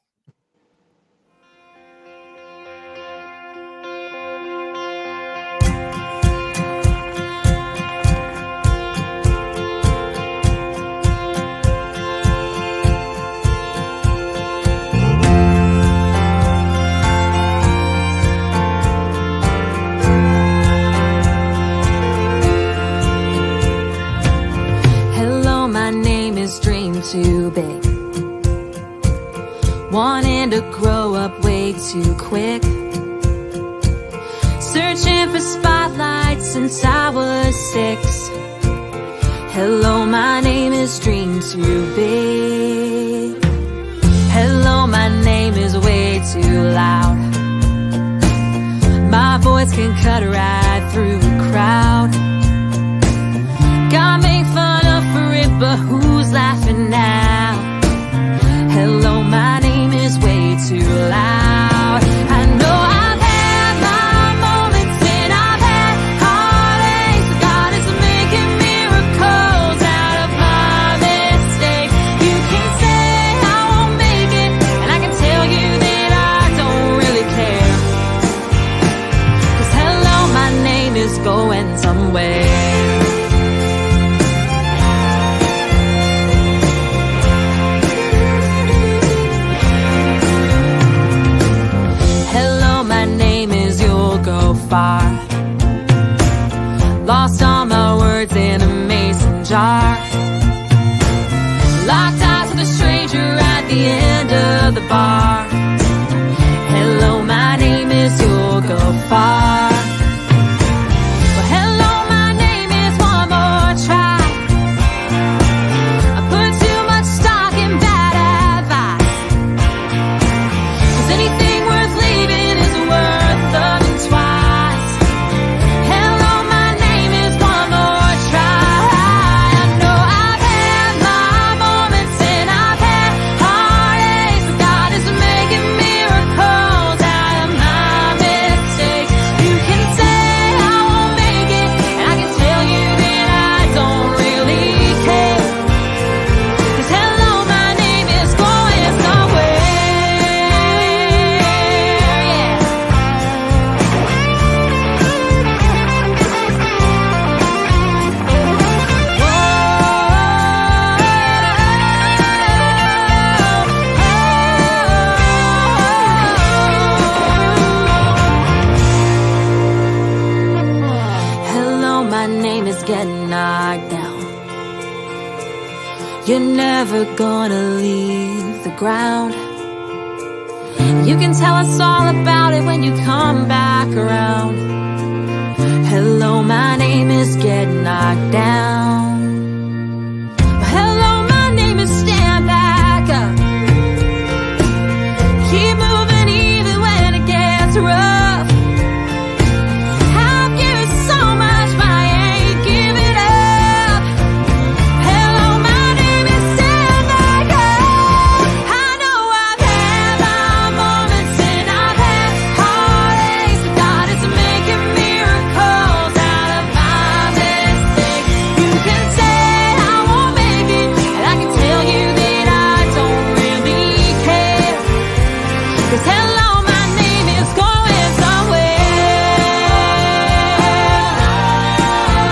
Too big, wanting to grow up way too quick, searching for spotlights since I was 6. Hello, my name is Dream Too Big. Hello, my name is way too loud. My voice can cut right through the crowd. God make fun of for it, but who's laughing now? Hello, my name is way too loud. I know I've had my moments and I've had heartaches, but God is making miracles out of my mistakes. You can say I won't make it, and I can tell you that I don't really care. 'Cause hello, my name is going somewhere. Far. Lost all my words in a mason jar. Locked eyes with a stranger at the end of the bar. Hello, my name is You'll Go Far. Well, hello, my name is One More Try. I put too much stock in bad advice, 'cause anything worth leaving is worth loving twice. You're never gonna leave the ground. You can tell us all about it when you come back around. Hello, my name is Get Knocked Down. Hello, my name is Stand Back Up. Keep moving even when it gets rough. I've given so much, but I ain't giving up. Hello, my name is Stand Back Up. I know I've had my moments and I've had heartaches, but God is making miracles out of my mistakes. You can say I won't make it, and I can tell you that I don't really care. 'Cause hello, my name is going somewhere.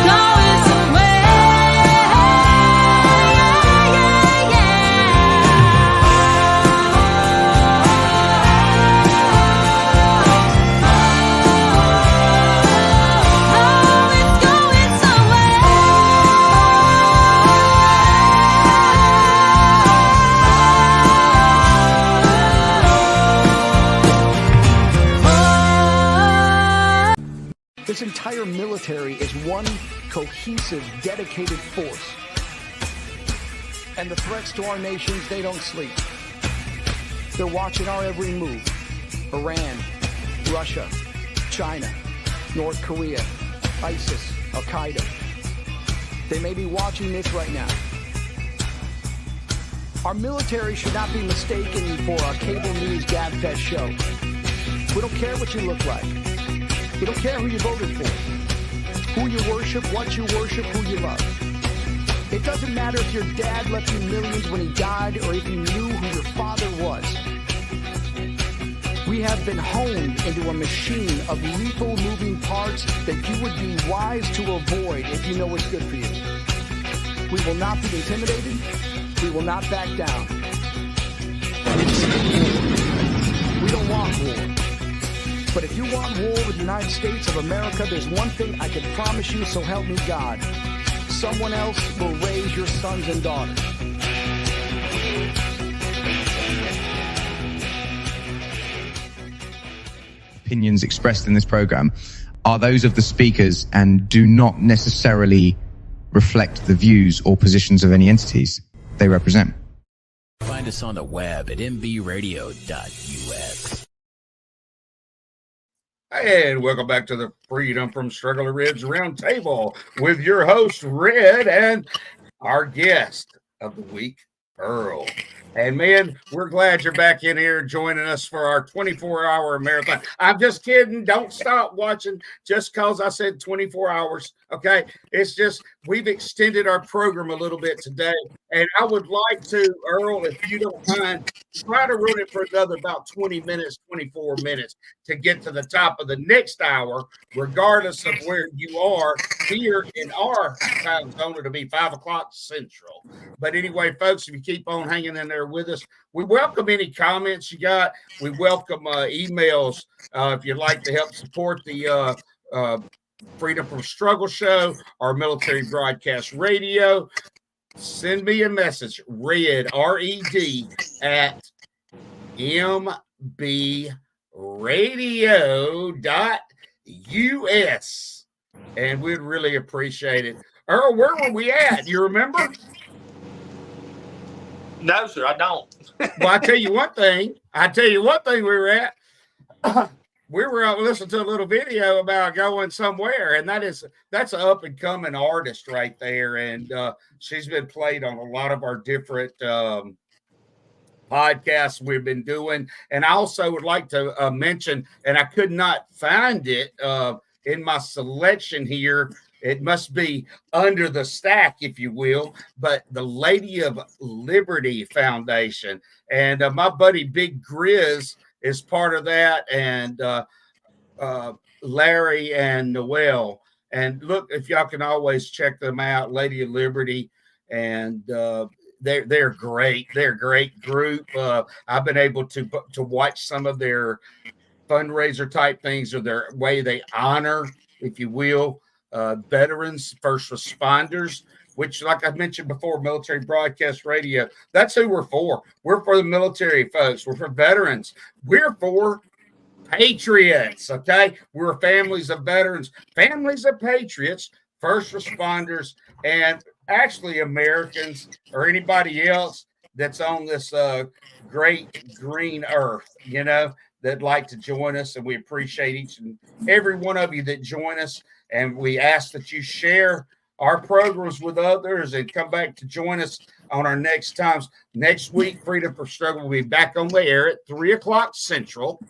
Going somewhere. Yeah, yeah, oh, it's going somewhere. This entire military is one cohesive, dedicated force. And the threats to our nations, they don't sleep. They're watching our every move. Iran, Russia, China, North Korea, ISIS, Al-Qaeda. They may be watching this right now. Our military should not be mistaken for a cable news gabfest show. We don't care what you look like. We don't care who you voted for, who you worship, what you worship, who you love. It doesn't matter if your dad left you millions when he died or if you knew who your father was. We have been honed into a machine of lethal moving parts that you would be wise to avoid if you know what's good for you. We will not be intimidated. We will not back down. We don't want war. But if you want war with the United States of America, there's one thing I can promise you, so help me God. Someone else will raise your sons and daughters. Opinions expressed in this program are those of the speakers and do not necessarily reflect the views or positions of any entities they represent. Find us on the web at mbradio.us. And welcome back to the Freedom from Struggle to Red's Roundtable with your host, Red, and our guest of the week, Earl. And man, we're glad you're back in here joining us for our 24-hour marathon. I'm just kidding. Don't stop watching just because I said 24 hours. Okay. It's just we've extended our program a little bit today. And I would like to, Earl, if you don't mind, try to run it for another about 20 minutes, 24 minutes to get to the top of the next hour, regardless of where you are here in our time zone. It'll be 5 o'clock Central. But anyway, folks, if you keep on hanging in there with us, we welcome any comments you got. We welcome emails if you'd like to help support the Freedom from Struggle show, our military broadcast radio. Send me a message, Red, R-E-D, at mbradio.us. And we'd really appreciate it. Earl, where were we at? You remember? No, sir, I don't. Well, I tell you one thing we were at. We were listening to a little video about going somewhere, and that's an up and coming artist right there. And she's been played on a lot of our different podcasts we've been doing. And I also would like to mention, and I could not find it in my selection here. It must be under the stack, if you will, but the Lady of Liberty Foundation. And my buddy Big Grizz is part of that, and Larry and Noel. And look, if y'all can always check them out, Lady of Liberty, and they're great. They're a great group. I've been able to watch some of their fundraiser type things, or their way they honor, if you will, veterans, first responders, which, like I mentioned before, military broadcast radio, that's who we're for. We're for the military folks. We're for veterans. We're for patriots, okay? We're families of veterans, families of patriots, first responders, and actually Americans or anybody else that's on this great green earth, that like to join us. And we appreciate each and every one of you that join us. And we ask that you share our programs with others and come back to join us on our next times. Next week, Freedom for Struggle will be back on the air at 3 o'clock Central,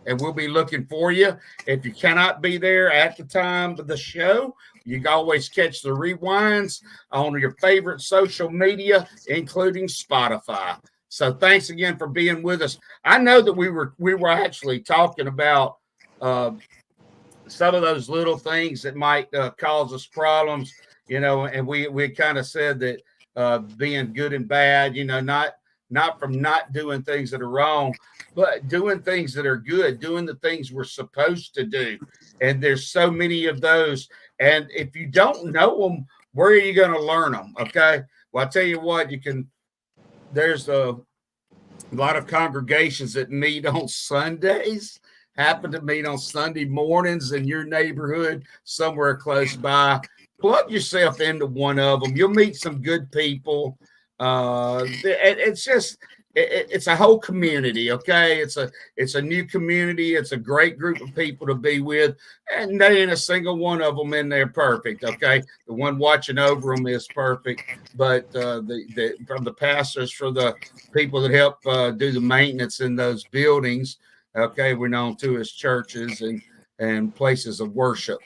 and we'll be looking for you. If you cannot be there at the time of the show, you can always catch the rewinds on your favorite social media, including Spotify. So thanks again for being with us. I know that we were actually talking about some of those little things that might cause us problems, and we kind of said that being good and bad, not from not doing things that are wrong, but doing things that are good, doing the things we're supposed to do. And there's so many of those. And if you don't know them, where are you going to learn them? Okay. Well, I tell you what, there's a lot of congregations that meet on Sundays, happen to meet on Sunday mornings in your neighborhood, somewhere close by. Plug yourself into one of them. You'll meet some good people. It's just it's a whole community. Okay, it's a new community. It's a great group of people to be with, and they ain't a single one of them in there perfect. Okay, the one watching over them is perfect, but the from the pastors, for the people that help do the maintenance in those buildings, okay, we're known to as churches and places of worship.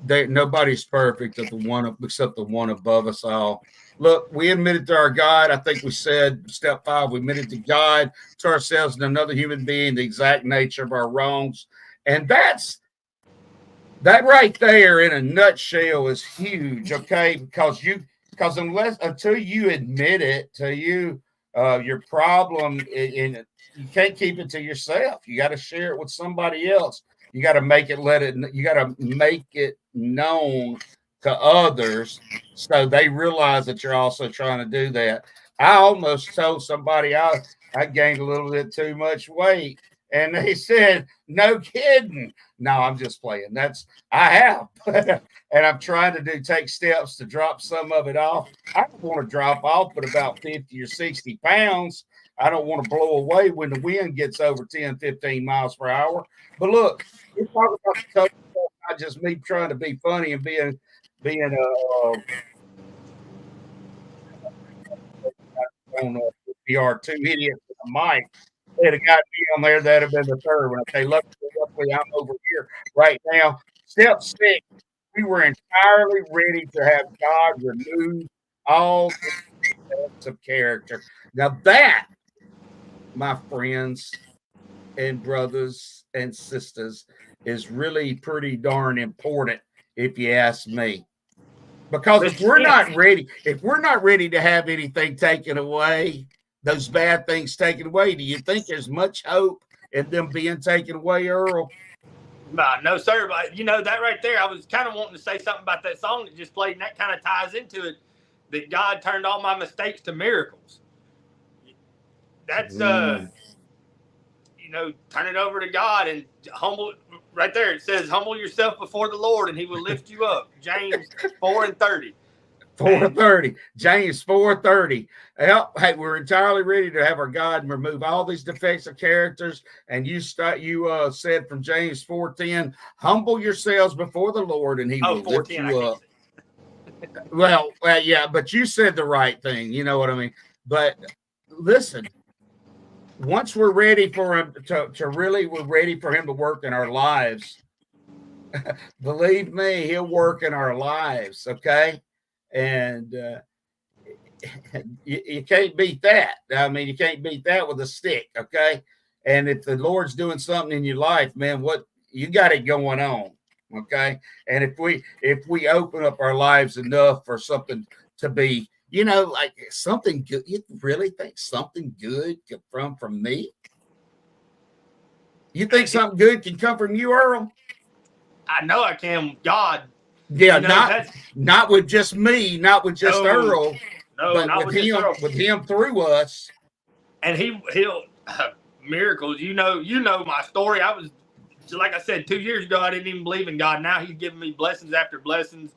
Nobody's perfect except the one above us all. Look, we admitted to our God. I think we said step 5, we admitted to God, to ourselves, and another human being, the exact nature of our wrongs. And that right there in a nutshell is huge, okay? Because until you admit it to you, your problem, you can't keep it to yourself. You got to share it with somebody else. You got to you got to make it known to others so they realize that you're also trying to do that. I almost told somebody I gained a little bit too much weight, and they said, "No kidding." No, I'm just playing. I have, and I'm trying to take steps to drop some of it off. I don't want to drop off but about 50 or 60 pounds. I don't want to blow away when the wind gets over 10, 15 miles per hour. But look, we're talking about the total stuff, not just me trying to be funny and being on PR2 idiot with a mic. They'd have got me on there, that'd have been the third one. Okay, luckily I'm over here right now. Step 6, we were entirely ready to have God remove all the of character. Now that, my friends and brothers and sisters, is really pretty darn important, if you ask me. Because if we're not ready to have anything taken away, those bad things taken away, do you think there's much hope in them being taken away, Earl? No, sir. But that right there, I was kind of wanting to say something about that song that just played, and that kind of ties into it, that God turned all my mistakes to miracles. That's turn it over to God and humble. Right there, it says, "Humble yourself before the Lord, and He will lift you up." James 4:30. 4:30. James 4:30. Hey, we're entirely ready to have our God remove all these defects of characters. And you said from James 4:10, "Humble yourselves before the Lord, and He will lift you up." Well, yeah, but you said the right thing. You know what I mean? But listen. Once we're ready for Him we're ready for Him to work in our lives. Believe me, He'll work in our lives, okay? And you can't beat that. I mean, you can't beat that with a stick, okay? And if the Lord's doing something in your life, man, what you got it going on, okay? And if we open up our lives enough for something to be, like something good, you really think something good could come from me? You think something good can come from you, Earl? I know I can. God. Yeah, not with just me, not with just Earl, but not with him, Earl. with Him through us. And he'll miracles. You know my story. I was, like I said, 2 years ago, I didn't even believe in God. Now He's giving me blessings after blessings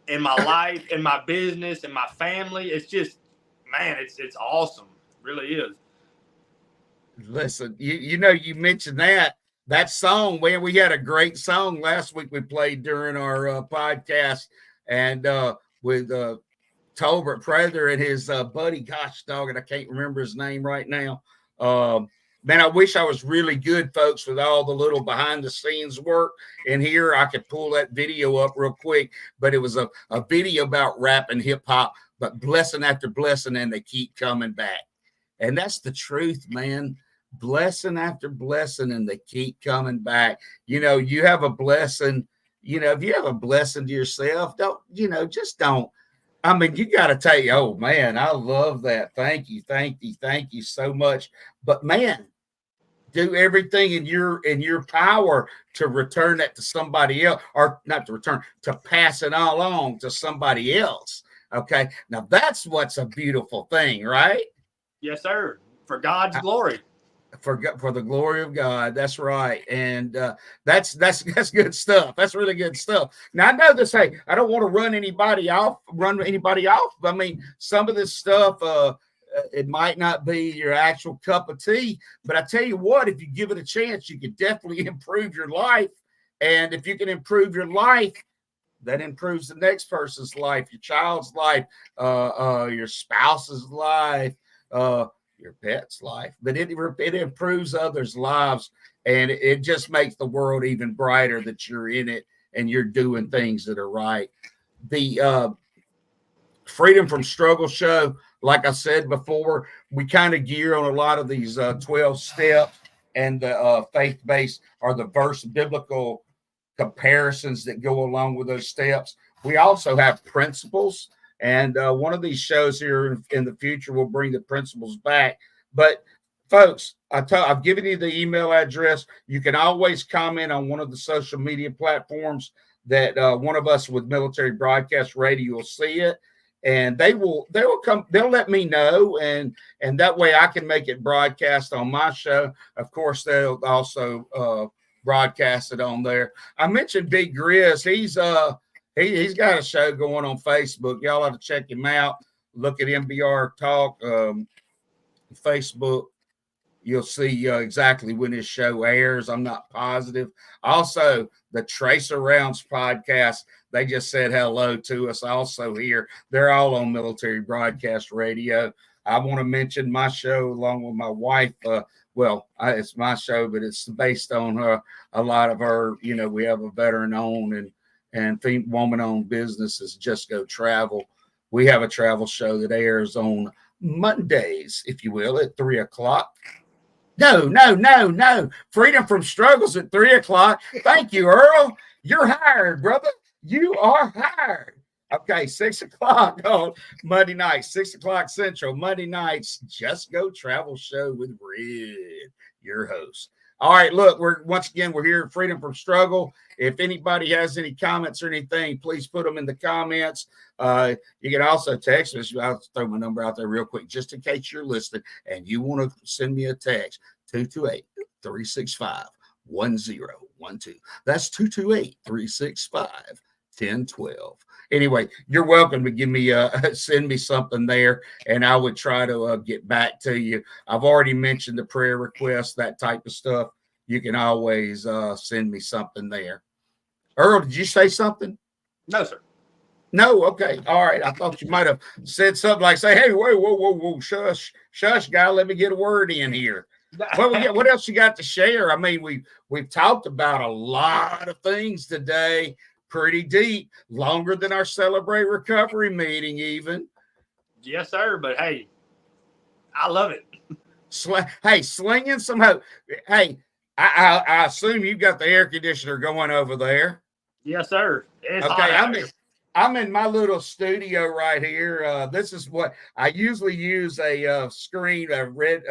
in my life, in my business, in my family. It's just, man, it's awesome. It really is. Listen, you mentioned that song, man. We had a great song last week we played during our podcast, and with Tolbert Prather and his buddy, gosh dog, and I can't remember his name right now. Man, I wish I was really good, folks, with all the little behind the scenes work in here. I could pull that video up real quick, but it was a video about rap and hip hop, but blessing after blessing, and they keep coming back. And that's the truth, man. Blessing after blessing, and they keep coming back. You have a blessing, if you have a blessing to yourself, don't. I mean, you got to tell you, oh man, I love that. Thank you so much. But man, do everything in your power to return that to somebody else, or not to return, to pass it along to somebody else. Okay. Now that's what's a beautiful thing, right? Yes, sir. For God's glory. for the glory of God. That's right. And that's good stuff. That's really good stuff. Now I know this. Hey, I don't want to run anybody off. I mean, some of this stuff, it might not be your actual cup of tea, but I tell you what, if you give it a chance, you can definitely improve your life. And if you can improve your life, that improves the next person's life, your child's life, your spouse's life, your pet's life, but it improves others' lives, and it just makes the world even brighter that you're in it and you're doing things that are right. The Freedom from Struggle show, like I said before, we kind of gear on a lot of these 12 steps, and the faith-based or the verse biblical comparisons that go along with those steps. We also have principles. And one of these shows here in the future will bring the principles back. But folks, I've given you the email address. You can always comment on one of the social media platforms that one of us with Military Broadcast Radio will see it, and they'll let me know, and that way I can make it broadcast on my show. Of course, they'll also broadcast it on there. I mentioned Big Grizz. He's got a show going on Facebook. Y'all ought to check him out. Look at MBR Talk Facebook. You'll see exactly when his show airs. I'm not positive. Also, the Tracer Rounds podcast, they just said hello to us also here. They're all on Military Broadcast Radio. I want to mention my show along with my wife. It's my show, but it's based on a lot of her. You know, we have a veteran-owned and woman-owned businesses, Just Go Travel. We have a travel show that airs on Mondays, if you will, at 3 o'clock. No. Freedom from Struggles at 3 o'clock. Thank you, Earl. You're hired, brother. You are hired. Okay, 6 o'clock on Monday night, 6 o'clock Central. Monday nights, Just Go Travel show with Red, your host. All right, look, we're here at Freedom from Struggle. If anybody has any comments or anything, please put them in the comments. You can also text us. I'll throw my number out there real quick, just in case you're listening and you want to send me a text, 228-365-1012. That's 228-365-1012. Anyway, you're welcome to give me send me something there, and I would try to get back to you. I've already mentioned the prayer requests, that type of stuff. You can always send me something there. Earl, did you say something? No, sir. No, okay, all right. I thought you might have said something like, "Say, hey, whoa, shush, guy, let me get a word in here." What else you got to share? I mean, we've talked about a lot of things today. Pretty deep, longer than our Celebrate Recovery meeting, even. Yes, sir. But hey, I love it. Slinging some hope. Hey, I assume you've got the air conditioner going over there. Yes, sir. It's okay. I'm in my little studio right here. This is what I usually use a screen, a red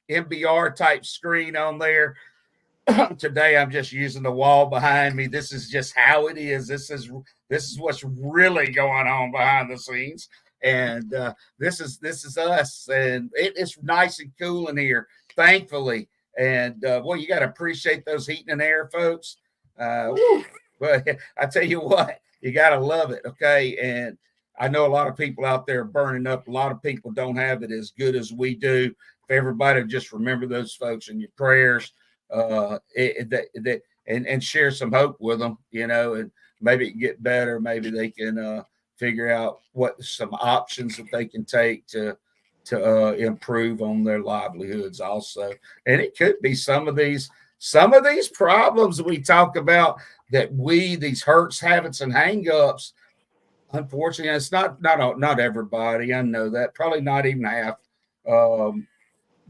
MBR type screen on there. Today I'm just using the wall behind me. This is just how it is. This is what's really going on behind the scenes, and this is us. And it's nice and cool in here, thankfully. And you got to appreciate those heating and air, folks. But I tell you what, you got to love it, okay? And I know a lot of people out there burning up. A lot of people don't have it as good as we do. If everybody just remember those folks in your prayers. And share some hope with them, and maybe it can get better. Maybe they can figure out what some options that they can take to improve on their livelihoods also. And it could be some of these problems we talk about that these hurts, habits, and hangups. Unfortunately, it's not everybody. I know that, probably not even half.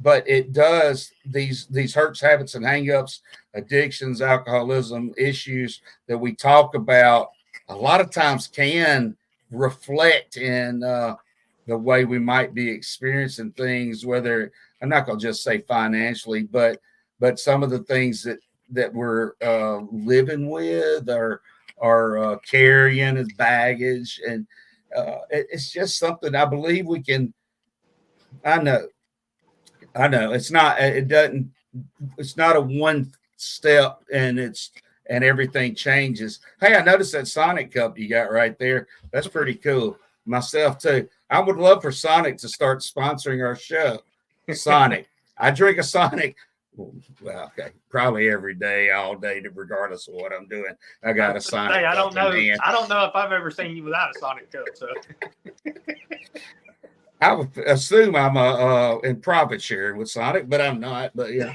But it does these hurts, habits, and hangups, addictions, alcoholism, issues that we talk about a lot of times can reflect in the way we might be experiencing things, whether I'm not going to just say financially, but some of the things that we're living with or carrying as baggage. And it's just something I believe we can, I know, I know it's not. It doesn't. It's not a one step, and everything changes. Hey, I noticed that Sonic cup you got right there. That's pretty cool. Myself too. I would love for Sonic to start sponsoring our show. Sonic. I drink a Sonic. Well, okay, probably every day, all day, regardless of what I'm doing. I got a Sonic. Hey, I don't know. Man. I don't know if I've ever seen you without a Sonic cup. So I would assume I'm in profit sharing with Sonic, but I'm not. But yeah,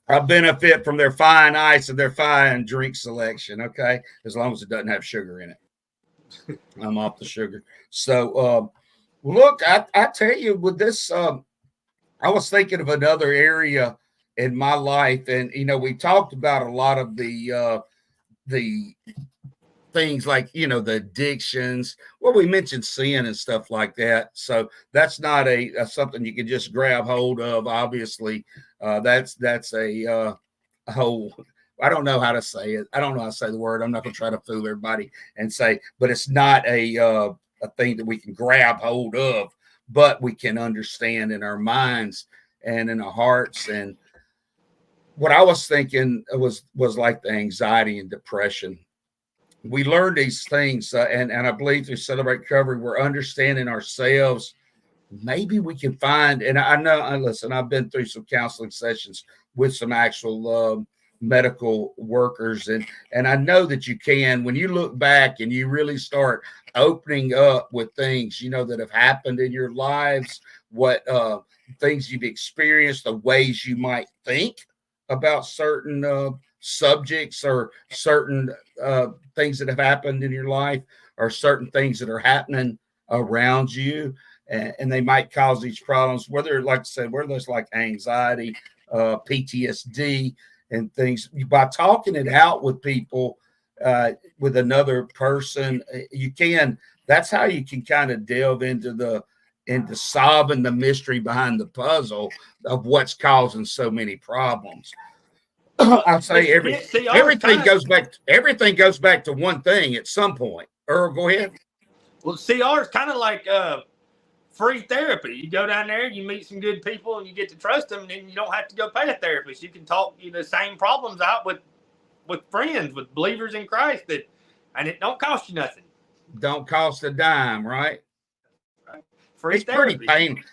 I benefit from their fine ice and their fine drink selection. Okay, as long as it doesn't have sugar in it, I'm off the sugar. So, look, I tell you, with this, I was thinking of another area in my life, and we talked about a lot of the things like the addictions. Well, we mentioned sin and stuff like that, so that's not a something you can just grab hold of. Obviously, that's a whole. I don't know how to say it. I don't know how to say the word. I'm not going to try to fool everybody and say, but it's not a thing that we can grab hold of, but we can understand in our minds and in our hearts. And what I was thinking was like the anxiety and depression. We learn these things, and I believe through Celebrate Recovery, we're understanding ourselves. Maybe we can find, and I know, listen, I've been through some counseling sessions with some actual medical workers, and I know that you can, when you look back and you really start opening up with things, that have happened in your lives, what things you've experienced, the ways you might think about certain subjects or certain things that have happened in your life, or certain things that are happening around you, and they might cause these problems, whether, like I said, whether it's like anxiety, PTSD, and things. By talking it out with people, with another person, that's how you can kind of delve into solving the mystery behind the puzzle of what's causing so many problems. I'll say everything goes back to one thing at some point. Earl, go ahead. Well, CR is kind of like free therapy. You go down there, you meet some good people, and you get to trust them, and then you don't have to go pay a therapist. You can talk the same problems out with friends, with believers in Christ, and it don't cost you nothing. Don't cost a dime, right? Free it's therapy.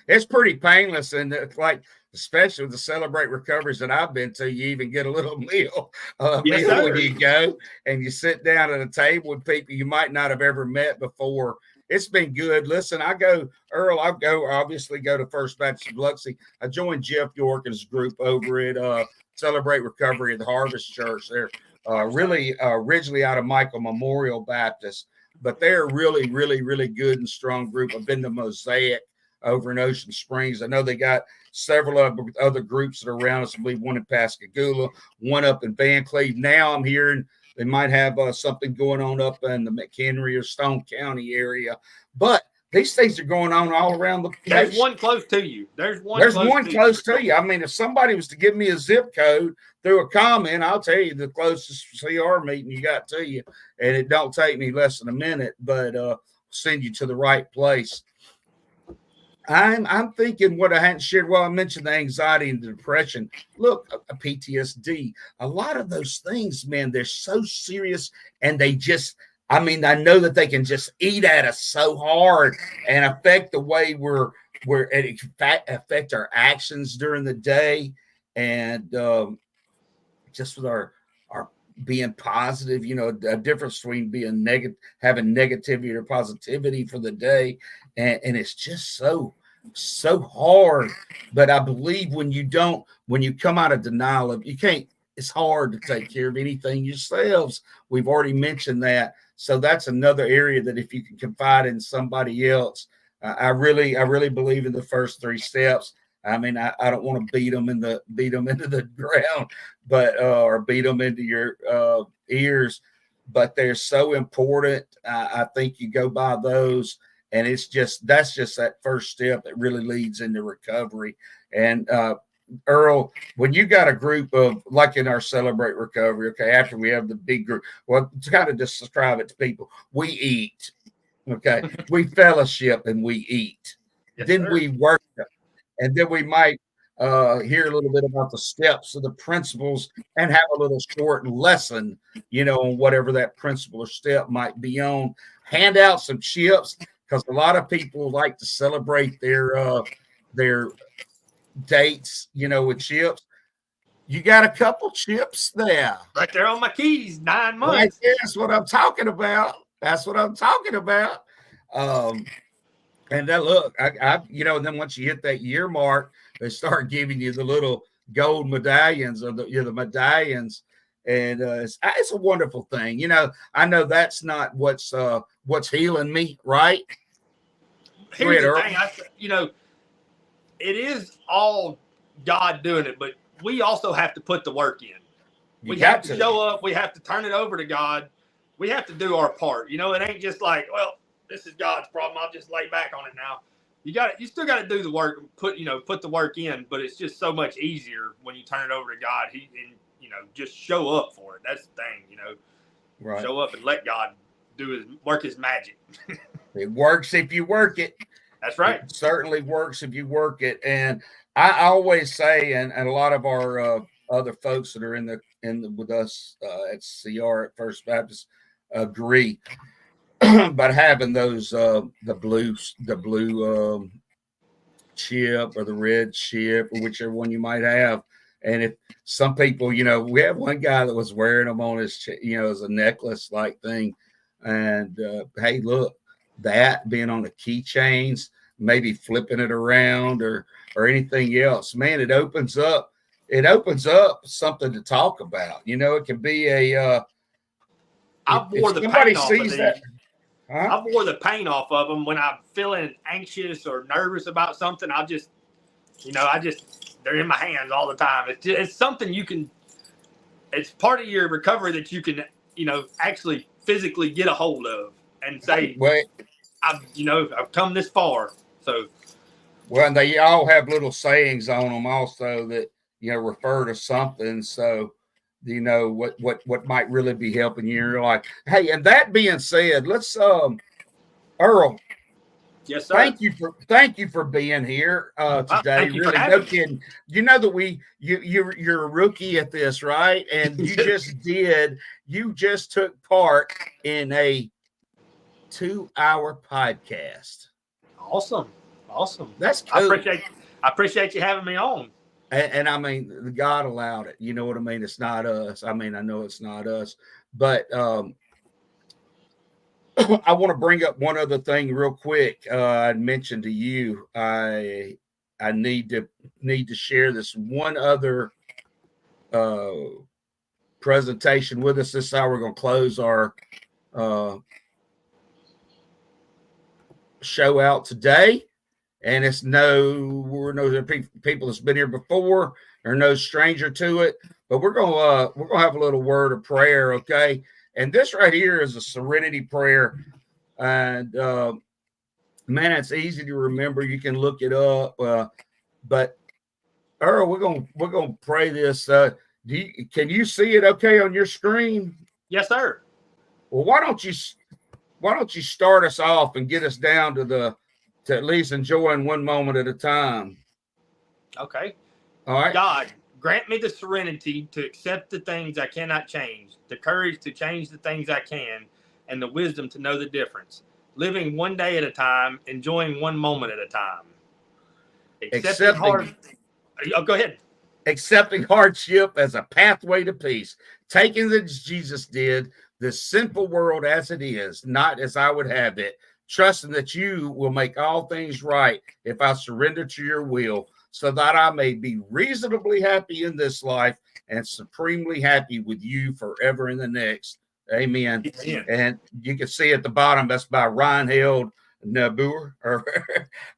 It's pretty painless, and it's like, especially with the Celebrate Recoveries that I've been to, you even get a little meal when you go and you sit down at a table with people you might not have ever met before. It's been good. Listen, I obviously go to First Baptist of Biloxi. I joined Jeff York and his group over at Celebrate Recovery at the Harvest Church. They're really originally out of Michael Memorial Baptist, but they're really, really, really good and strong group. I've been to Mosaic over in Ocean Springs. I know they got several other groups that are around us. I believe one in Pascagoula, one up in Van Cleve. Now I'm hearing they might have something going on up in the McHenry or Stone County area. But these things are going on all around the place. There's one close to you. There's one close to you. I mean, if somebody was to give me a zip code through a comment, I'll tell you the closest CR meeting you got to you. And it don't take me less than a minute, but send you to the right place. I'm thinking what I hadn't shared. Well, I mentioned the anxiety and the depression. Look, a PTSD, a lot of those things, man, they're so serious, and they just, I know that they can just eat at us so hard and affect the way it affect our actions during the day, and just with our being positive, a difference between being negative, having negativity or positivity for the day, and it's just so hard. But I believe when you come out of denial it's hard to take care of anything yourselves. We've already mentioned that. So that's another area that if you can confide in somebody else, I really believe in the first three steps. I don't want to beat them into the ground, but or beat them into your ears, but they're so important. I think you go by those, and that's just that first step that really leads into recovery. And Earl, when you got a group of, like in our Celebrate Recovery, okay, after we have the big group, well, to kind of just describe it to people, we eat, okay, we fellowship and we eat, yes, then sir. we worship. and then we might hear a little bit about the steps of the principles and have a little short lesson, on whatever that principle or step might be on. Hand out some chips because a lot of people like to celebrate their dates, with chips. You got a couple chips there. Right there on my keys, 9 months. Right there, that's what I'm talking about. That's what I'm talking about. And then look, I then once you hit that year mark, they start giving you the little gold medallions or the medallions, and it's a wonderful thing. I know that's not what's healing me, right? Here's the thing, it is all God doing it, but we also have to put the work in. We have to show up. We have to turn it over to God. We have to do our part. It ain't just like, well, this is God's problem. I'll just lay back on it now. You still got to do the work, put the work in, but it's just so much easier when you turn it over to God. Just show up for it. That's the thing, Right. Show up and let God work his magic. It works if you work it. That's right. It certainly works if you work it. And I always say, and a lot of our other folks that are in with us at CR at First Baptist agree, but having those the blue chip or the red chip or whichever one you might have. And if some people, we have one guy that was wearing them on his, as a necklace like thing. And hey, look, that being on the keychains, maybe flipping it around or anything else, man, it opens up something to talk about. It can be a I wore the paint off of these. Huh? I wore the paint off of them when I'm feeling anxious or nervous about something. I just they're in my hands all the time. It's something it's part of your recovery that you can, actually physically get a hold of and say, Wait. I've come this far. So, well, and they all have little sayings on them also that, refer to something. So, what might really be helping you in your life. Hey, and that being said, let's, Earl. Yes, sir. Thank you for being here today. Really, no kidding. You know that you're a rookie at this, right? And you just took part in a 2-hour podcast. Awesome. That's cool. I appreciate you having me on. And I mean, God allowed it. You know what I mean? It's not us. I mean, I know it's not us, but I want to bring up one other thing real quick. I mentioned to you, I need to share this one other presentation with us. This is how we're going to close our show out today. And it's we're no people that's been here before or no stranger to it, but we're gonna have a little word of prayer, okay? And this right here is a serenity prayer, and man, it's easy to remember. You can look it up, but Earl, we're gonna pray this. Can you see it okay on your screen? Yes, sir. Well, why don't you start us off and get us down to at least enjoying one moment at a time. Okay. All right. God, grant me the serenity to accept the things I cannot change, the courage to change the things I can, and the wisdom to know the difference. Living one day at a time, enjoying one moment at a time. Go ahead. Accepting hardship as a pathway to peace. Taking as Jesus did, this sinful world as it is, not as I would have it. Trusting that you will make all things right if I surrender to your will, so that I may be reasonably happy in this life and supremely happy with you forever in the next. Amen. Yeah. And you can see at the bottom, that's by Reinheld Niebuhr, or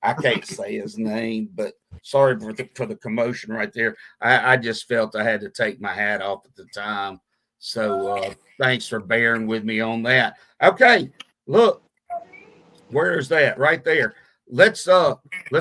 I can't say his name, but sorry for the commotion right there. I just felt I had to take my hat off at the time. So thanks for bearing with me on that. Okay, look. Where is that? Right there. Let's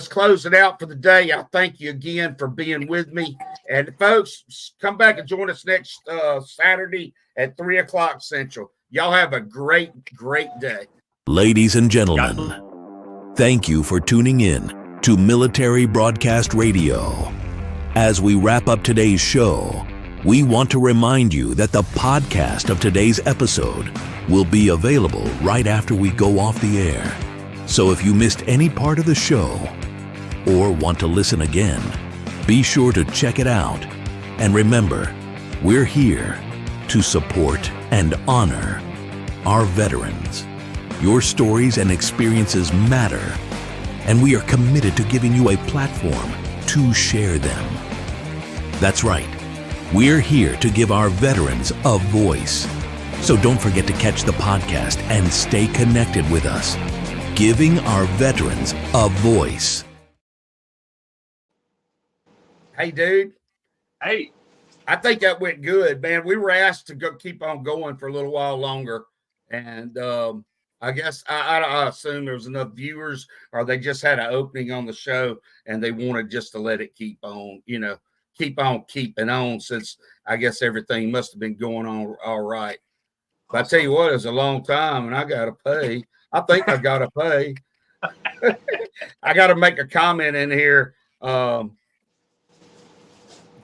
close it out for the day. I thank you again for being with me. And folks, come back and join us next Saturday at 3:00 Central. Y'all have a great, great day. Ladies and gentlemen, thank you for tuning in to Military Broadcast Radio. As we wrap up today's show, we want to remind you that the podcast of today's episode will be available right after we go off the air. So if you missed any part of the show or want to listen again, be sure to check it out. And remember, we're here to support and honor our veterans. Your stories and experiences matter, and we are committed to giving you a platform to share them. That's right. We're here to give our veterans a voice. So don't forget to catch the podcast and stay connected with us. Giving our veterans a voice. Hey, dude. Hey. I think that went good, man. We were asked to go keep on going for a little while longer. And I guess I assume there was enough viewers, or they just had an opening on the show and they wanted just to let it keep on, keep on keeping on, since I guess everything must have been going on all right. But I tell you what, it's a long time and I got to pay. I think I got to pay. I got to make a comment in here.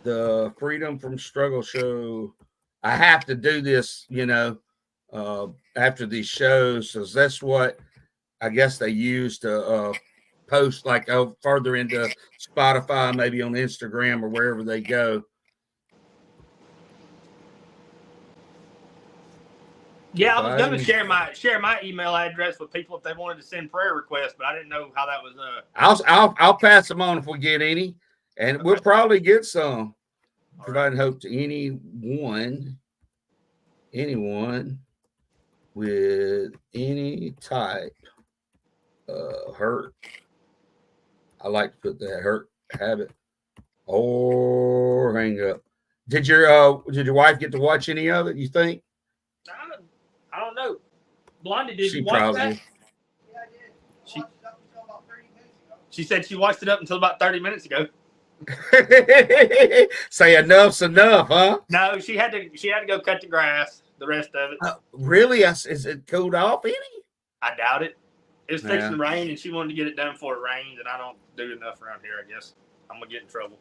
The Freedom from Struggle show, I have to do this, after these shows, because that's what I guess they use to post like further into Spotify, maybe on Instagram or wherever they go. Yeah, I was going to share my email address with people if they wanted to send prayer requests, but I didn't know how that was. I'll pass them on if we get any, and we'll probably get some. Providing hope to anyone with any type of hurt. I like to put that hurt habit or hang up. Did your wife get to watch any of it, you think? I don't know. Blondie, did She you watch probably that? did. Yeah, I did. She said she watched it up until about 30 minutes ago. Say enough's enough, huh? No, she had to go cut the grass. The rest of it. Really? Is it cooled off any? I doubt it. It was fixing to Yeah. rain, and she wanted to get it done before it rained, and I don't do enough around here. I guess I'm gonna get in trouble.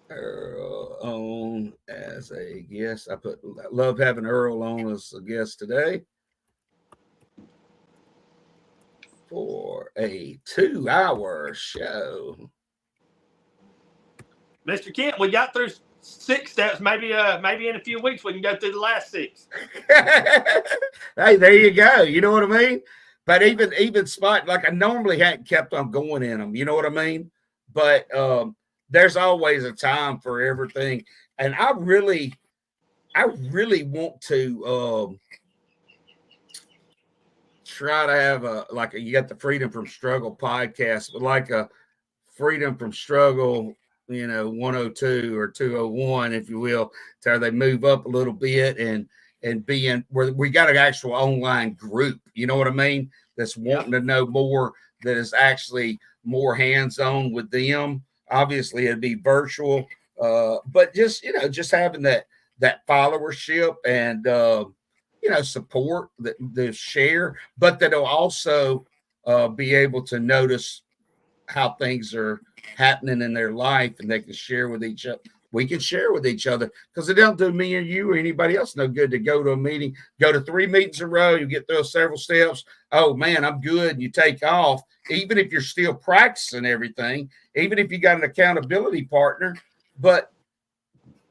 Earl on as a guest. I love having Earl on as a guest today for a 2-hour show. Mr. Kent, we got through 6 steps. Maybe in a few weeks we can go through the last 6. Hey, there you go. You know what I mean? But even spot, like I normally hadn't kept on going in them. You know what I mean? But there's always a time for everything. And I really want to try to have you got the Freedom from Struggle podcast, but like a Freedom from Struggle, 102 or 201, if you will, to where they move up a little bit and be in where we got an actual online group, you know what I mean? That's wanting to know more, that is actually more hands-on with them. Obviously it'd be virtual, but just having that followership and, support, the share, but that'll also be able to notice how things are happening in their life, and they can share with each other. We can share with each other, because it don't do me and you or anybody else no good to go to a meeting, go to 3 meetings in a row, you get through several steps. Oh man, I'm good. And you take off, even if you're still practicing everything, even if you got an accountability partner, but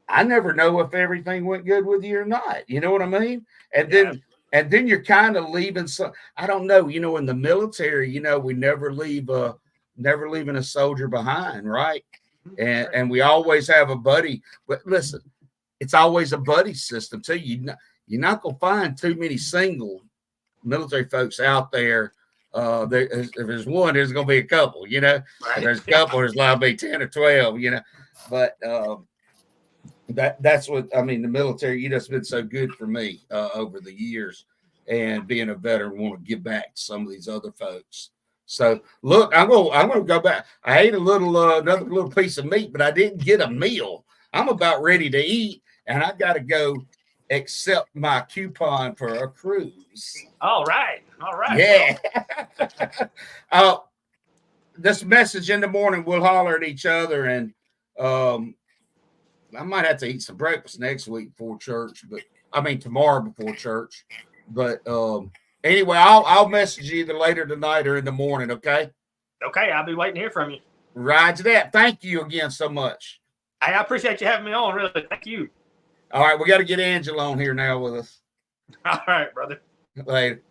I never know if everything went good with you or not. You know what I mean? And then you're kind of leaving some, I don't know, in the military, we never leaving a soldier behind, right? And we always have a buddy. But listen, it's always a buddy system too. You're not gonna find too many single military folks out there. If there's one, there's gonna be a couple. Right. If there's a couple, there's liable to be 10 or 12. But that's what I mean. The military, it's been so good for me over the years, and being a veteran, want to give back to some of these other folks. So look, I'm gonna go back. I ate another little piece of meat, but I didn't get a meal. I'm about ready to eat, and I got to go accept my coupon for a cruise. All right. Yeah. This message in the morning, we'll holler at each other, and I might have to eat some breakfast next week before church, but I mean tomorrow before church. But anyway, I'll message you either later tonight or in the morning. Okay. Okay, I'll be waiting to hear from you. Roger that. Thank you again so much. Hey, I appreciate you having me on. Really, thank you. All right, we got to get Angela on here now with us. All right, brother. Later.